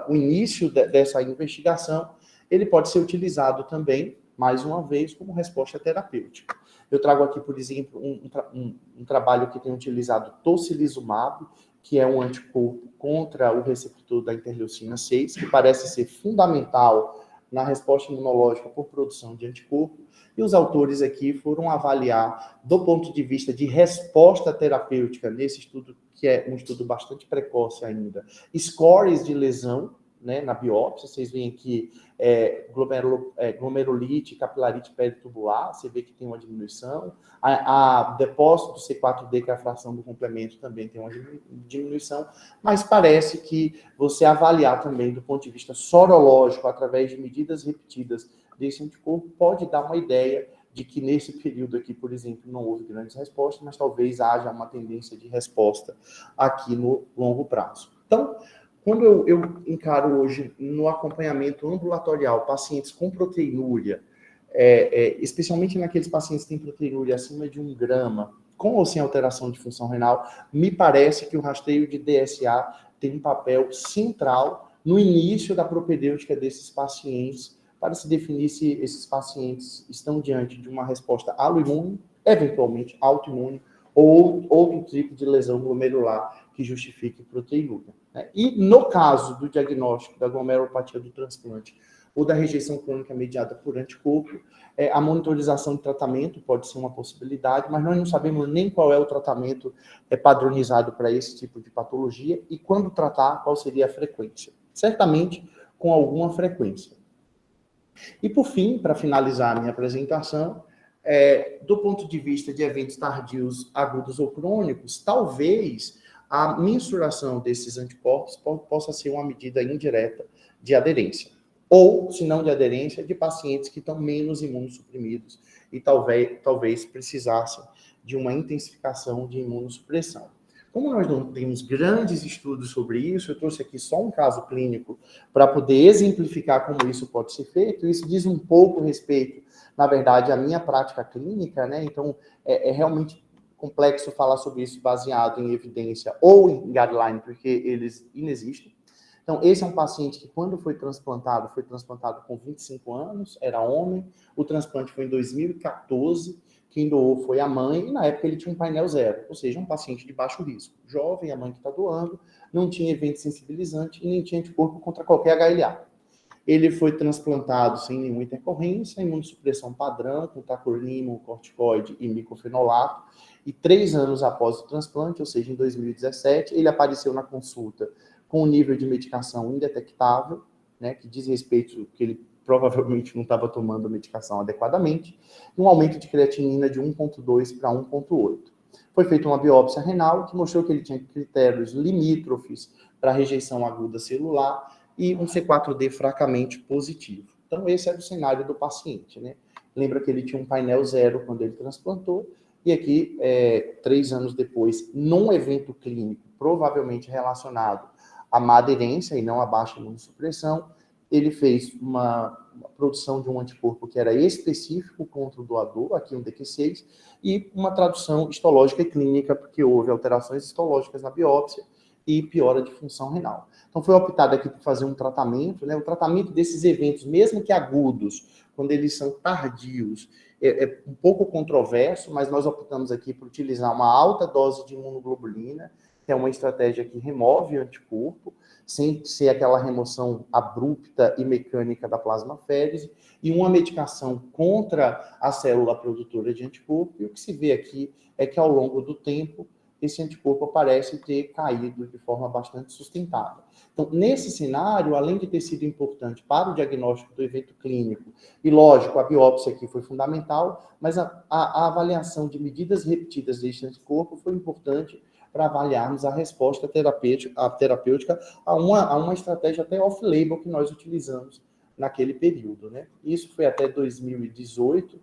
o início dessa investigação, ele pode ser utilizado também, mais uma vez, como resposta terapêutica. Eu trago aqui, por exemplo, um trabalho que tem utilizado tocilizumab, que é um anticorpo contra o receptor da interleucina 6, que parece ser fundamental na resposta imunológica por produção de anticorpo, e os autores aqui foram avaliar, do ponto de vista de resposta terapêutica, nesse estudo, que é um estudo bastante precoce ainda, scores de lesão, né, na biópsia. Vocês veem aqui glomerulite, capilarite peritubular, você vê que tem uma diminuição. A depósito do C4D, que é a fração do complemento, também tem uma diminuição, mas parece que você avaliar também do ponto de vista sorológico, através de medidas repetidas desse anticorpo, pode dar uma ideia de que nesse período aqui, por exemplo, não houve grandes respostas, mas talvez haja uma tendência de resposta aqui no longo prazo. Então, quando eu encaro hoje no acompanhamento ambulatorial pacientes com proteinúria, especialmente naqueles pacientes que têm proteinúria acima de 1 grama, com ou sem alteração de função renal, me parece que o rastreio de DSA tem um papel central no início da propedêutica desses pacientes, para se definir se esses pacientes estão diante de uma resposta aloimune, eventualmente autoimune, ou outro tipo de lesão glomerular que justifique proteinúria. Né? E no caso do diagnóstico da glomerulopatia do transplante ou da rejeição crônica mediada por anticorpo, a monitorização de tratamento pode ser uma possibilidade, mas nós não sabemos nem qual é o tratamento padronizado para esse tipo de patologia e quando tratar, qual seria a frequência. Certamente com alguma frequência. E por fim, para finalizar a minha apresentação, do ponto de vista de eventos tardios, agudos ou crônicos, talvez a mensuração desses anticorpos possa ser uma medida indireta de aderência. Ou, se não de aderência, de pacientes que estão menos imunossuprimidos e talvez precisassem de uma intensificação de imunossupressão. Como nós não temos grandes estudos sobre isso, eu trouxe aqui só um caso clínico para poder exemplificar como isso pode ser feito. Isso diz um pouco a respeito, na verdade, à minha prática clínica, né? Então, é realmente complexo falar sobre isso baseado em evidência ou em guideline, porque eles inexistem. Então, esse é um paciente que, quando foi transplantado com 25 anos, era homem, o transplante foi em 2014, quem doou foi a mãe, e na época ele tinha um painel 0, ou seja, um paciente de baixo risco. Jovem, a mãe que está doando, não tinha evento sensibilizante e nem tinha anticorpo contra qualquer HLA. Ele foi transplantado sem nenhuma intercorrência, imunossupressão padrão, com tacrolimus, corticoide e micofenolato, e 3 anos após o transplante, ou seja, em 2017, ele apareceu na consulta com um nível de medicação indetectável, né, que diz respeito que ele provavelmente não estava tomando a medicação adequadamente, e um aumento de creatinina de 1,2 para 1,8. Foi feita uma biópsia renal que mostrou que ele tinha critérios limítrofes para rejeição aguda celular e um C4D fracamente positivo. Então, esse era o cenário do paciente, né? Lembra que ele tinha um painel 0 quando ele transplantou, e aqui, 3 anos depois, num evento clínico provavelmente relacionado à má aderência e não à baixa imunossupressão, ele fez uma produção de um anticorpo que era específico contra o doador, aqui um DQ6, e uma tradução histológica e clínica, porque houve alterações histológicas na biópsia e piora de função renal. Então, foi optado aqui por fazer um tratamento, né? O tratamento desses eventos, mesmo que agudos, quando eles são tardios, é um pouco controverso, mas nós optamos aqui por utilizar uma alta dose de imunoglobulina, que é uma estratégia que remove o anticorpo, sem ser aquela remoção abrupta e mecânica da plasmaférese, e uma medicação contra a célula produtora de anticorpo. E o que se vê aqui é que, ao longo do tempo, esse anticorpo parece ter caído de forma bastante sustentável. Então, nesse cenário, além de ter sido importante para o diagnóstico do evento clínico, e lógico, a biópsia aqui foi fundamental, mas a avaliação de medidas repetidas deste anticorpo foi importante para avaliarmos a resposta terapêutica a uma estratégia até off-label que nós utilizamos naquele período, né? Isso foi até 2018.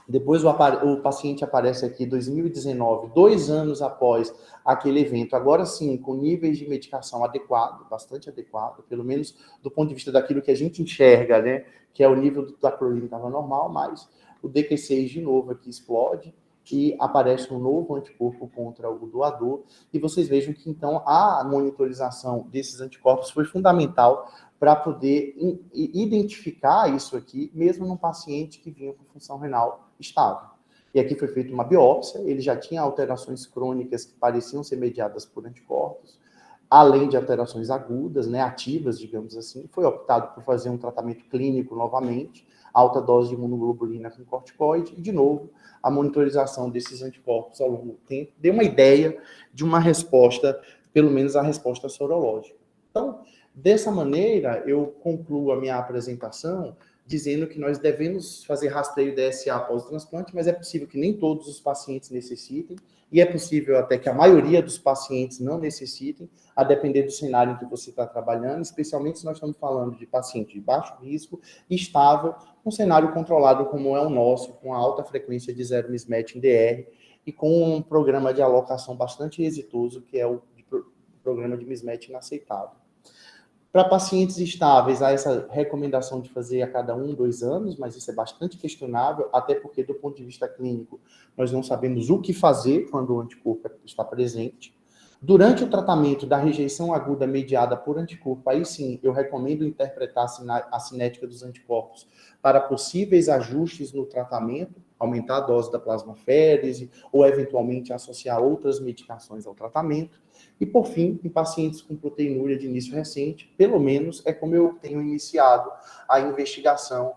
Depois o paciente aparece aqui em 2019, 2 anos após aquele evento, agora sim, com níveis de medicação adequado, bastante adequado, pelo menos do ponto de vista daquilo que a gente enxerga, né? Que é o nível da clorina estava normal, mas o DQ6 de novo aqui explode e aparece um novo anticorpo contra o doador. E vocês vejam que, então, a monitorização desses anticorpos foi fundamental para poder identificar isso aqui, mesmo num paciente que vinha com função renal estável. E aqui foi feita uma biópsia, ele já tinha alterações crônicas que pareciam ser mediadas por anticorpos, além de alterações agudas, né, ativas, digamos assim. Foi optado por fazer um tratamento clínico novamente, alta dose de imunoglobulina com corticoide, e, de novo, a monitorização desses anticorpos ao longo do tempo deu uma ideia de uma resposta, pelo menos a resposta sorológica. Então, dessa maneira, eu concluo a minha apresentação dizendo que nós devemos fazer rastreio DSA após o transplante, mas é possível que nem todos os pacientes necessitem, e é possível até que a maioria dos pacientes não necessitem, a depender do cenário em que você está trabalhando, especialmente se nós estamos falando de paciente de baixo risco, estável, um cenário controlado como é o nosso, com a alta frequência de zero mismatch em DR, e com um programa de alocação bastante exitoso, que é o programa de mismatch inaceitável. Para pacientes estáveis, há essa recomendação de fazer a cada 1, 2 anos, mas isso é bastante questionável, até porque, do ponto de vista clínico, nós não sabemos o que fazer quando o anticorpo está presente. Durante o tratamento da rejeição aguda mediada por anticorpo, aí sim, eu recomendo interpretar a cinética dos anticorpos para possíveis ajustes no tratamento, aumentar a dose da plasmaférese, ou eventualmente associar outras medicações ao tratamento. E, por fim, em pacientes com proteinúria de início recente, pelo menos é como eu tenho iniciado a investigação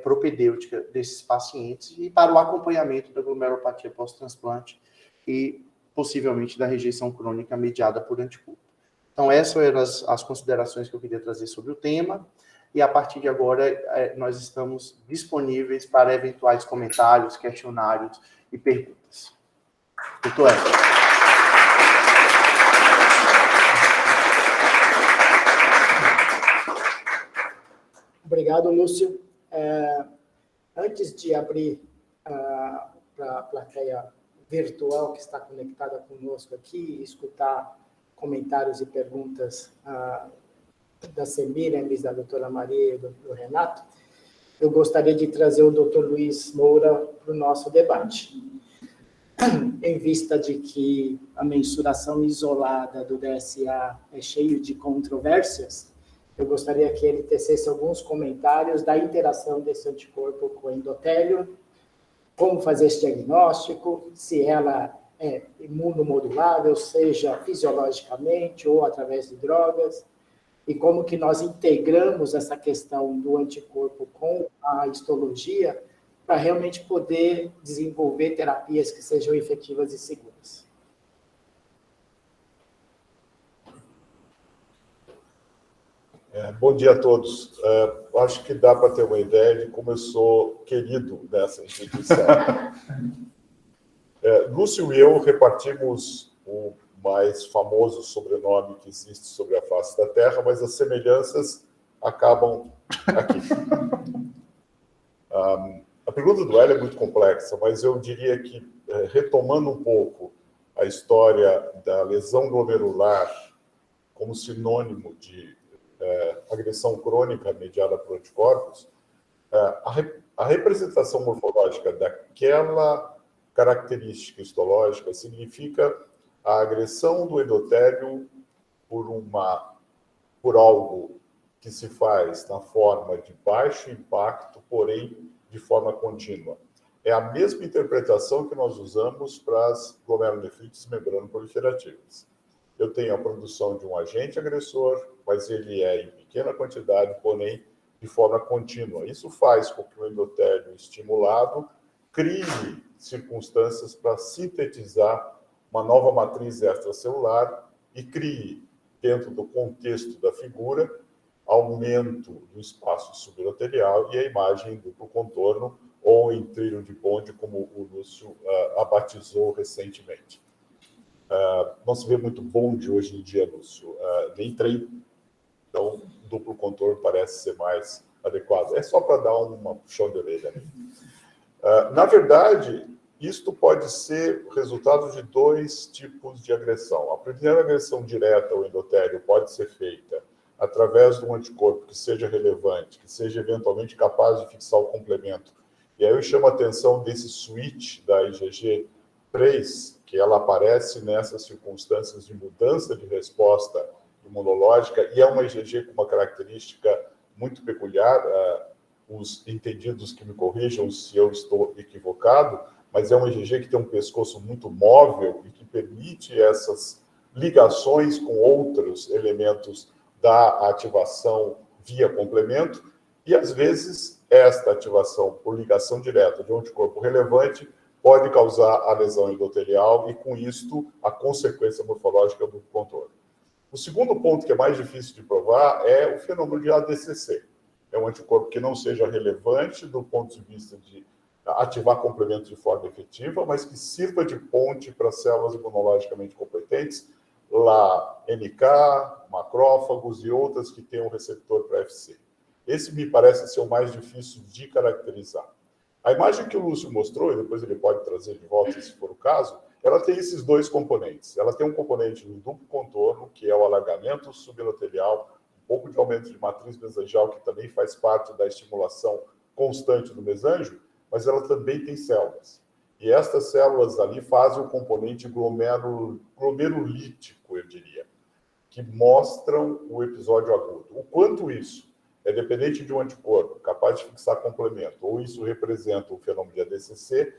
propedêutica desses pacientes e para o acompanhamento da glomerulopatia pós-transplante e, possivelmente, da rejeição crônica mediada por anticorpo. Então, essas eram as considerações que eu queria trazer sobre o tema. E, a partir de agora, nós estamos disponíveis para eventuais comentários, questionários e perguntas. Doutor Edson. Obrigado, Lúcio. Antes de abrir para a plateia virtual que está conectada conosco aqui e escutar comentários e perguntas da Semiramis, da doutora Maria e do Renato, eu gostaria de trazer o doutor Luiz Moura para o nosso debate. Em vista de que a mensuração isolada do DSA é cheio de controvérsias, eu gostaria que ele tecesse alguns comentários da interação desse anticorpo com o endotélio, como fazer esse diagnóstico, se ela é imunomodulável, seja fisiologicamente ou através de drogas, e como que nós integramos essa questão do anticorpo com a histologia para realmente poder desenvolver terapias que sejam efetivas e seguras. Bom dia a todos. Acho que dá para ter uma ideia de como eu sou querido dessa instituição. Lúcio e eu repartimos o mais famoso sobrenome que existe sobre a face da Terra, mas as semelhanças acabam aqui. A pergunta do Hélio é muito complexa, mas eu diria que, retomando um pouco a história da lesão glomerular como sinônimo de agressão crônica mediada por anticorpos, a representação morfológica daquela característica histológica significa a agressão do endotélio por algo que se faz na forma de baixo impacto, porém de forma contínua. É a mesma interpretação que nós usamos para as glomerulonefrites membrano-proliferativas. Eu tenho a produção de um agente agressor, mas ele é em pequena quantidade, porém de forma contínua. Isso faz com que o endotélio estimulado crie circunstâncias para sintetizar uma nova matriz extracelular e crie, dentro do contexto da figura, aumento do espaço subendotelial e a imagem duplo contorno ou em trilho de Bond, como o Lúcio a batizou recentemente. Não se vê muito Bond hoje em dia, Lúcio, nem trem, então duplo contorno parece ser mais adequado. É só para dar uma puxão de orelha. Na verdade, isto pode ser resultado de dois tipos de agressão. A primeira agressão direta ao endotélio pode ser feita através de um anticorpo que seja relevante, que seja eventualmente capaz de fixar o complemento. E aí eu chamo a atenção desse switch da IgG3, que ela aparece nessas circunstâncias de mudança de resposta imunológica, e é uma IgG com uma característica muito peculiar. Os entendidos que me corrijam se eu estou equivocado, mas é uma IgG que tem um pescoço muito móvel e que permite essas ligações com outros elementos da ativação via complemento, e às vezes esta ativação por ligação direta de um anticorpo relevante pode causar a lesão endotelial e, com isto, a consequência morfológica do contorno. O segundo ponto, que é mais difícil de provar, é o fenômeno de ADCC. É um anticorpo que não seja relevante do ponto de vista de ativar complemento de forma efetiva, mas que sirva de ponte para células imunologicamente competentes, lá NK, macrófagos e outras que têm um receptor para FC. Esse me parece ser o mais difícil de caracterizar. A imagem que o Lúcio mostrou, e depois ele pode trazer de volta se for o caso, ela tem esses dois componentes. Ela tem um componente no duplo contorno, que é o alargamento subendotelial, um pouco de aumento de matriz mesangial, que também faz parte da estimulação constante do mesanjo, mas ela também tem células. E estas células ali fazem o componente glomerulítico, eu diria, que mostram o episódio agudo. O quanto isso é dependente de um anticorpo capaz de fixar complemento, ou isso representa o fenômeno de ADCC,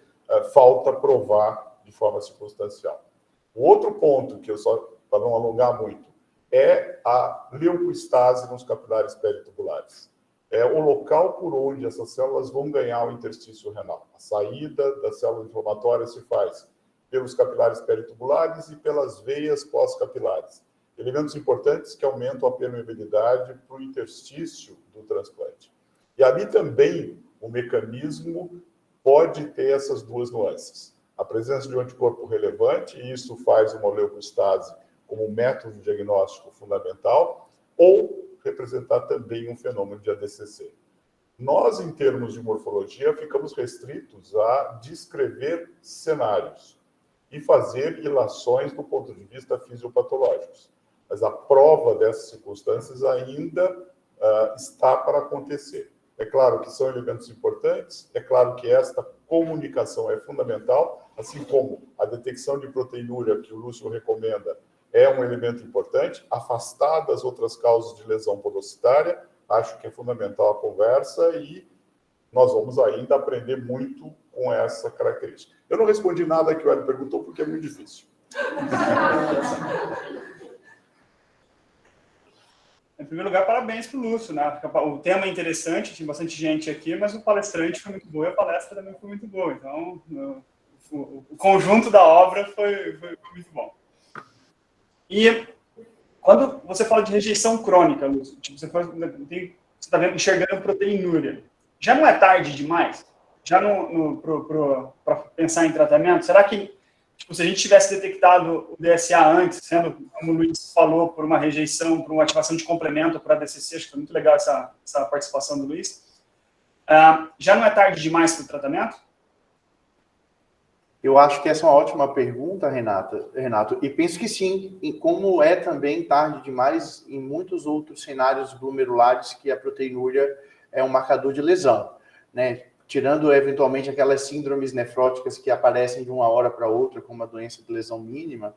falta provar de forma circunstancial. O outro ponto, que eu só, para não alongar muito, é a leucoestase nos capilares peritubulares. É o local por onde essas células vão ganhar o interstício renal. A saída das células inflamatórias se faz pelos capilares peritubulares e pelas veias pós-capilares. Elementos importantes que aumentam a permeabilidade para o interstício do transplante. E ali também o mecanismo pode ter essas duas nuances. A presença de um anticorpo relevante, e isso faz uma leucoestase como um método diagnóstico fundamental, ou representar também um fenômeno de ADCC. Nós, em termos de morfologia, ficamos restritos a descrever cenários e fazer ilações do ponto de vista fisiopatológicos. Mas a prova dessas circunstâncias ainda está para acontecer. É claro que são elementos importantes, é claro que esta comunicação é fundamental, assim como a detecção de proteinúria que o Lúcio recomenda é um elemento importante, afastar das outras causas de lesão podocitária, acho que é fundamental a conversa e nós vamos ainda aprender muito com essa característica. Eu não respondi nada que o Hélio perguntou, porque é muito difícil. Em primeiro lugar, parabéns para o Lúcio, né? O tema é interessante, tinha bastante gente aqui, mas o palestrante foi muito bom e a palestra também foi muito boa. Então, o conjunto da obra foi muito bom. E quando você fala de rejeição crônica, Lúcio, tipo, você está enxergando proteinúria, já não é tarde demais? Já para pensar em tratamento? Será que, tipo, se a gente tivesse detectado o DSA antes, sendo, como o Luiz falou, por uma rejeição, por uma ativação de complemento para a DCC, acho que foi muito legal essa participação do Luiz, já não é tarde demais para o tratamento? Eu acho que essa é uma ótima pergunta, Renato, e penso que sim, e como é também tarde demais em muitos outros cenários glomerulares que a proteinúria é um marcador de lesão, né? Tirando eventualmente aquelas síndromes nefróticas que aparecem de uma hora para outra, como a doença de lesão mínima,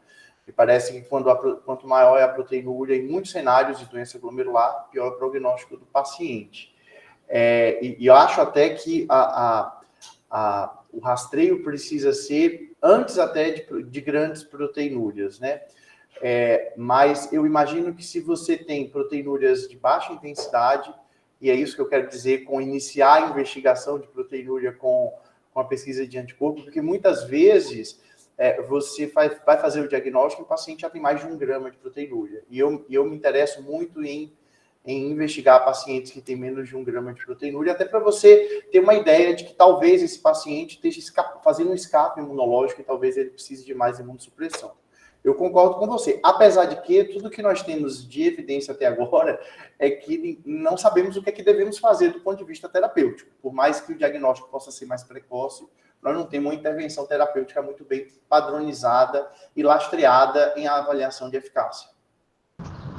e parece que quanto maior é a proteinúria em muitos cenários de doença glomerular, pior é o prognóstico do paciente. E eu acho até que o rastreio precisa ser antes até de grandes proteinúrias, né? Mas eu imagino que se você tem proteinúrias de baixa intensidade, e é isso que eu quero dizer com iniciar a investigação de proteinúria com a pesquisa de anticorpo, porque muitas vezes você vai fazer o diagnóstico e o paciente já tem mais de 1 grama de proteinúria. E eu me interesso muito em investigar pacientes que têm menos de 1 grama de proteinúria, até para você ter uma ideia de que talvez esse paciente esteja fazendo um escape imunológico e talvez ele precise de mais imunossupressão. Eu concordo com você, apesar de que tudo que nós temos de evidência até agora é que não sabemos o que é que devemos fazer do ponto de vista terapêutico. Por mais que o diagnóstico possa ser mais precoce, nós não temos uma intervenção terapêutica muito bem padronizada e lastreada em avaliação de eficácia.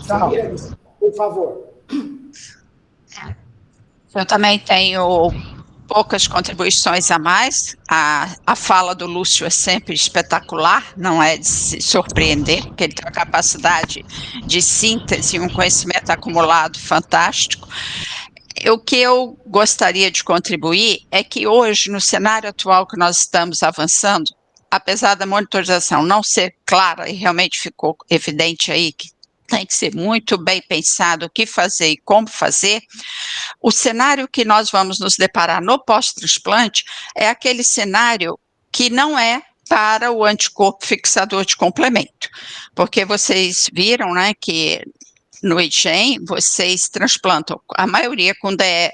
Samira, por favor. Eu também tenho poucas contribuições a mais. A fala do Lúcio é sempre espetacular, não é de se surpreender, porque ele tem uma capacidade de síntese e um conhecimento acumulado fantástico. O que eu gostaria de contribuir é que hoje, no cenário atual que nós estamos avançando, apesar da monitorização não ser clara, e realmente ficou evidente aí que tem que ser muito bem pensado o que fazer e como fazer, o cenário que nós vamos nos deparar no pós-transplante é aquele cenário que não é para o anticorpo fixador de complemento, porque vocês viram, né, que no IgEN, vocês transplantam a maioria com DR,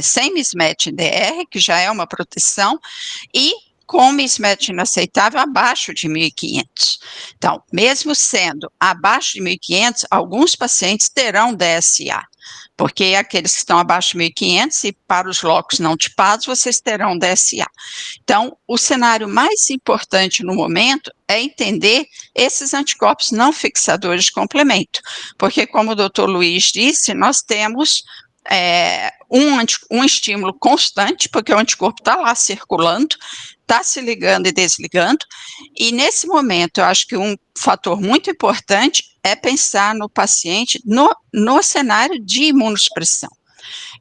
sem mismatch em DR, que já é uma proteção, e com mismatch inaceitável abaixo de 1.500. Então, mesmo sendo abaixo de 1.500, alguns pacientes terão DSA, porque aqueles que estão abaixo de 1.500 e para os locos não tipados, vocês terão DSA. Então, o cenário mais importante no momento é entender esses anticorpos não fixadores de complemento, porque, como o doutor Luiz disse, nós temos um estímulo constante, porque o anticorpo está lá circulando, está se ligando e desligando, e nesse momento eu acho que um fator muito importante é pensar no paciente no cenário de imunossupressão.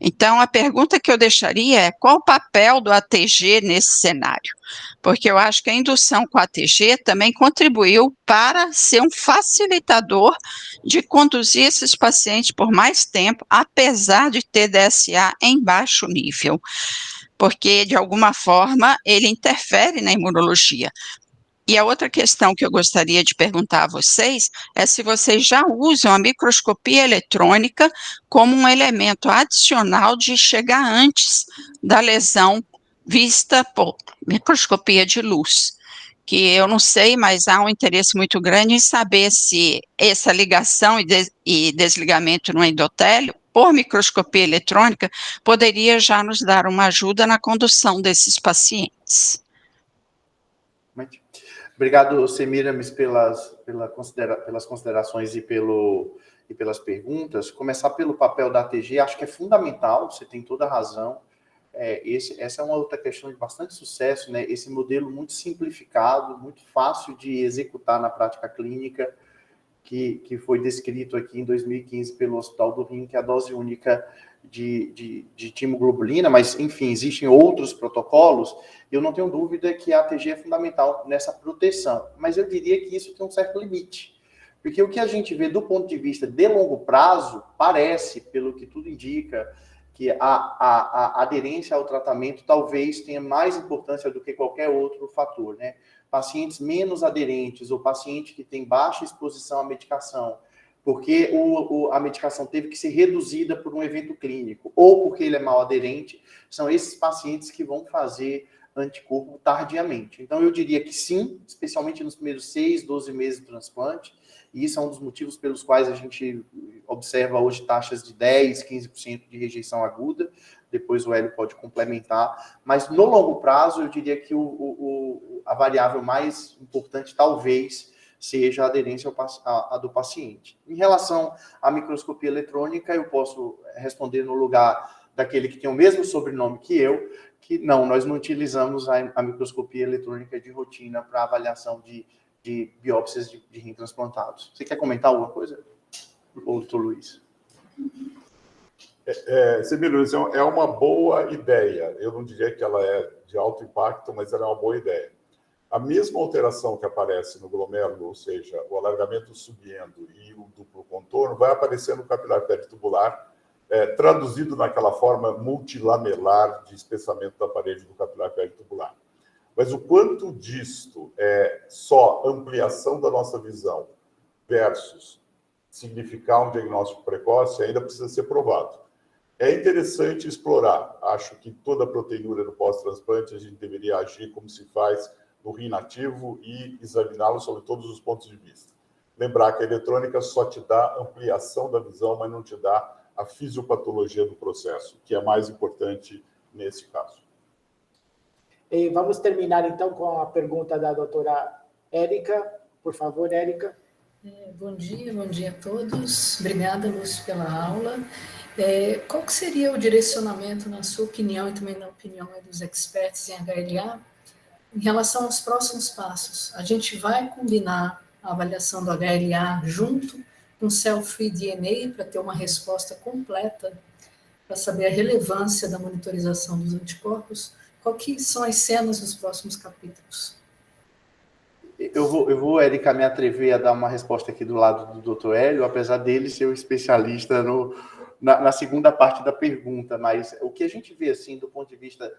Então, a pergunta que eu deixaria é qual o papel do ATG nesse cenário? Porque eu acho que a indução com a ATG também contribuiu para ser um facilitador de conduzir esses pacientes por mais tempo, apesar de ter DSA em baixo nível, porque, de alguma forma, ele interfere na imunologia. E a outra questão que eu gostaria de perguntar a vocês é se vocês já usam a microscopia eletrônica como um elemento adicional de chegar antes da lesão vista por microscopia de luz, que eu não sei, mas há um interesse muito grande em saber se essa ligação e desligamento no endotélio por microscopia eletrônica poderia já nos dar uma ajuda na condução desses pacientes. Obrigado, Semiramis, pelas considerações e pelas perguntas. Começar pelo papel da ATG, acho que é fundamental, você tem toda a razão. Essa é uma outra questão de bastante sucesso, né? Esse modelo muito simplificado, muito fácil de executar na prática clínica, que foi descrito aqui em 2015 pelo Hospital do Rim, que é a dose única de timoglobulina, mas, enfim, existem outros protocolos. Eu não tenho dúvida que a ATG é fundamental nessa proteção, mas eu diria que isso tem um certo limite, porque o que a gente vê do ponto de vista de longo prazo, parece, pelo que tudo indica, que a aderência ao tratamento talvez tenha mais importância do que qualquer outro fator, né? Pacientes menos aderentes ou paciente que tem baixa exposição à medicação, porque a medicação teve que ser reduzida por um evento clínico, ou porque ele é mal aderente, são esses pacientes que vão fazer anticorpo tardiamente. Então, eu diria que sim, especialmente nos primeiros 6, 12 meses do transplante, e isso é um dos motivos pelos quais a gente observa hoje taxas de 10%, 15% de rejeição aguda. Depois o Hélio pode complementar, mas no longo prazo eu diria que a variável mais importante talvez seja a aderência a do paciente. Em relação à microscopia eletrônica, eu posso responder no lugar daquele que tem o mesmo sobrenome que eu, que não, nós não utilizamos a microscopia eletrônica de rotina para avaliação de biópsias de rim transplantados. Você quer comentar alguma coisa, doutor Luiz? Semílio, é uma boa ideia. Eu não diria que ela é de alto impacto, mas ela é uma boa ideia. A mesma alteração que aparece no glomérulo, ou seja, o alargamento subendo e o duplo contorno, vai aparecer no capilar peritubular, traduzido naquela forma multilamelar de espessamento da parede do capilar peritubular. Mas o quanto disto é só ampliação da nossa visão versus significar um diagnóstico precoce ainda precisa ser provado. É interessante explorar. Acho que toda a proteinúria no pós-transplante a gente deveria agir como se faz no rim nativo e examiná-lo sobre todos os pontos de vista. Lembrar que a eletrônica só te dá ampliação da visão, mas não te dá a fisiopatologia do processo, que é mais importante nesse caso. E vamos terminar, então, com a pergunta da doutora Érica. Por favor, Érica. Bom dia a todos. Obrigada, Lúcio, pela aula. Qual que seria o direcionamento, na sua opinião, e também na opinião dos experts em HLA, em relação aos próximos passos? A gente vai combinar a avaliação do HLA junto com cell-free DNA para ter uma resposta completa, para saber a relevância da monitorização dos anticorpos? Qual que são as cenas dos próximos capítulos? Eu vou, Érica, me atrever a dar uma resposta aqui do lado do Dr. Hélio, apesar dele ser o especialista na segunda parte da pergunta, mas o que a gente vê, assim, do ponto de vista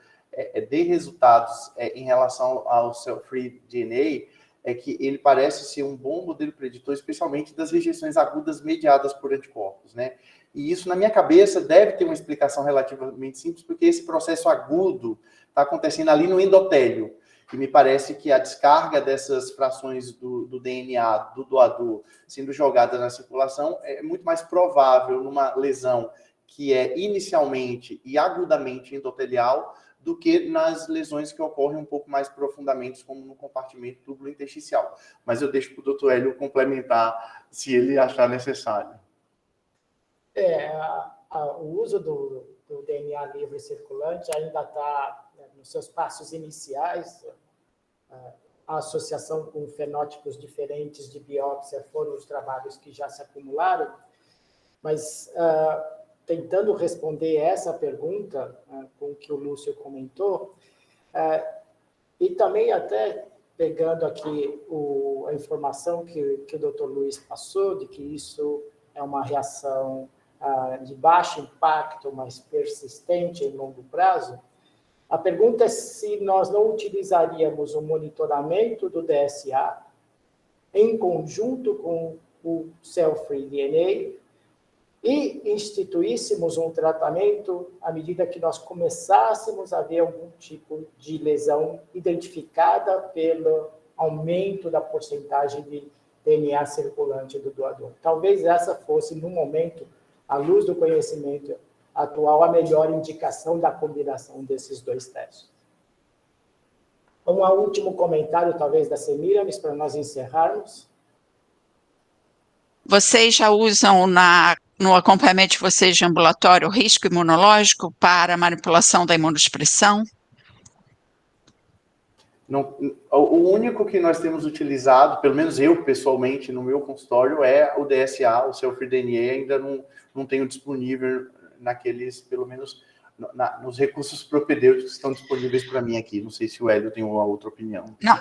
de resultados em relação ao cell-free DNA, é que ele parece ser um bom modelo preditor, especialmente das rejeições agudas mediadas por anticorpos, né? E isso, na minha cabeça, deve ter uma explicação relativamente simples, porque esse processo agudo está acontecendo ali no endotélio. E me parece que a descarga dessas frações do DNA do doador sendo jogada na circulação é muito mais provável numa lesão que é inicialmente e agudamente endotelial do que nas lesões que ocorrem um pouco mais profundamente, como no compartimento tubulo-intersticial. Mas eu deixo para o doutor Hélio complementar, se ele achar necessário. O uso do DNA livre circulante ainda está nos seus passos iniciais. A associação com fenótipos diferentes de biópsia foram os trabalhos que já se acumularam, mas tentando responder essa pergunta com o que o Lúcio comentou, e também até pegando aqui a informação que o Dr. Luiz passou, de que isso é uma reação de baixo impacto, mas persistente em longo prazo, a pergunta é se nós não utilizaríamos o monitoramento do DSA em conjunto com o cell-free DNA e instituíssemos um tratamento à medida que nós começássemos a ver algum tipo de lesão identificada pelo aumento da porcentagem de DNA circulante do doador. Talvez essa fosse, no momento, à luz do conhecimento atual, a melhor indicação da combinação desses dois testes. Um último comentário, talvez, da Semiramis, para nós encerrarmos. Vocês já usam no acompanhamento de vocês de ambulatório o risco imunológico para manipulação da imunossupressão? Não, o único que nós temos utilizado, pelo menos eu pessoalmente no meu consultório, é o DSA, o cell-free DNA, ainda não tenho disponível naqueles, pelo menos nos recursos propedêuticos que estão disponíveis para mim aqui. Não sei se o Hélio tem uma outra opinião. Não,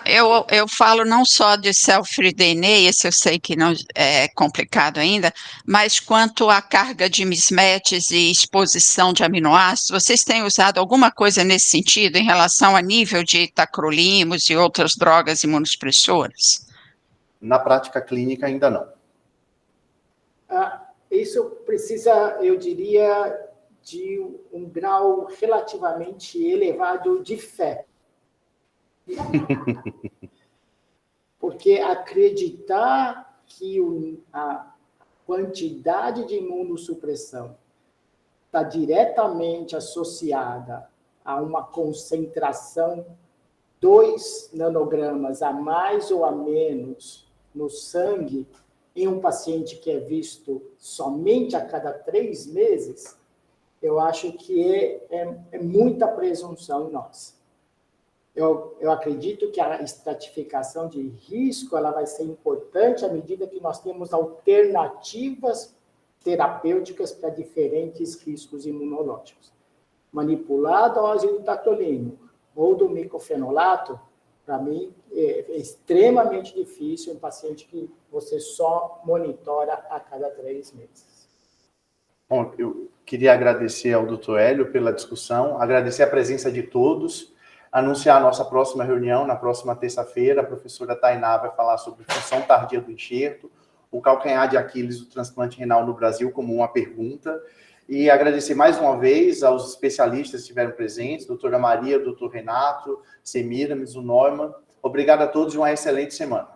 eu falo não só de cell-free DNA, esse eu sei que não é complicado ainda, mas quanto à carga de mismatches e exposição de aminoácidos, vocês têm usado alguma coisa nesse sentido em relação a nível de tacrolimus e outras drogas imunossupressoras? Na prática clínica, ainda não. Isso precisa, eu diria, de um grau relativamente elevado de fé. Porque acreditar que a quantidade de imunossupressão está diretamente associada a uma concentração 2 nanogramas a mais ou a menos no sangue em um paciente que é visto somente a cada 3 meses, eu acho que é muita presunção nossa. Eu acredito que a estratificação de risco ela vai ser importante à medida que nós temos alternativas terapêuticas para diferentes riscos imunológicos. Manipular a dose do tacrolimus ou do micofenolato, para mim, é extremamente difícil em um paciente que você só monitora a cada 3 meses. Bom, eu queria agradecer ao Dr. Hélio pela discussão, agradecer a presença de todos, anunciar a nossa próxima reunião, na próxima terça-feira. A professora Tainá vai falar sobre função tardia do enxerto, o calcanhar de Aquiles do transplante renal no Brasil, como uma pergunta. E agradecer mais uma vez aos especialistas que estiveram presentes, doutora Maria, doutor Renato, Semiramis, o Norman. Obrigado a todos e uma excelente semana.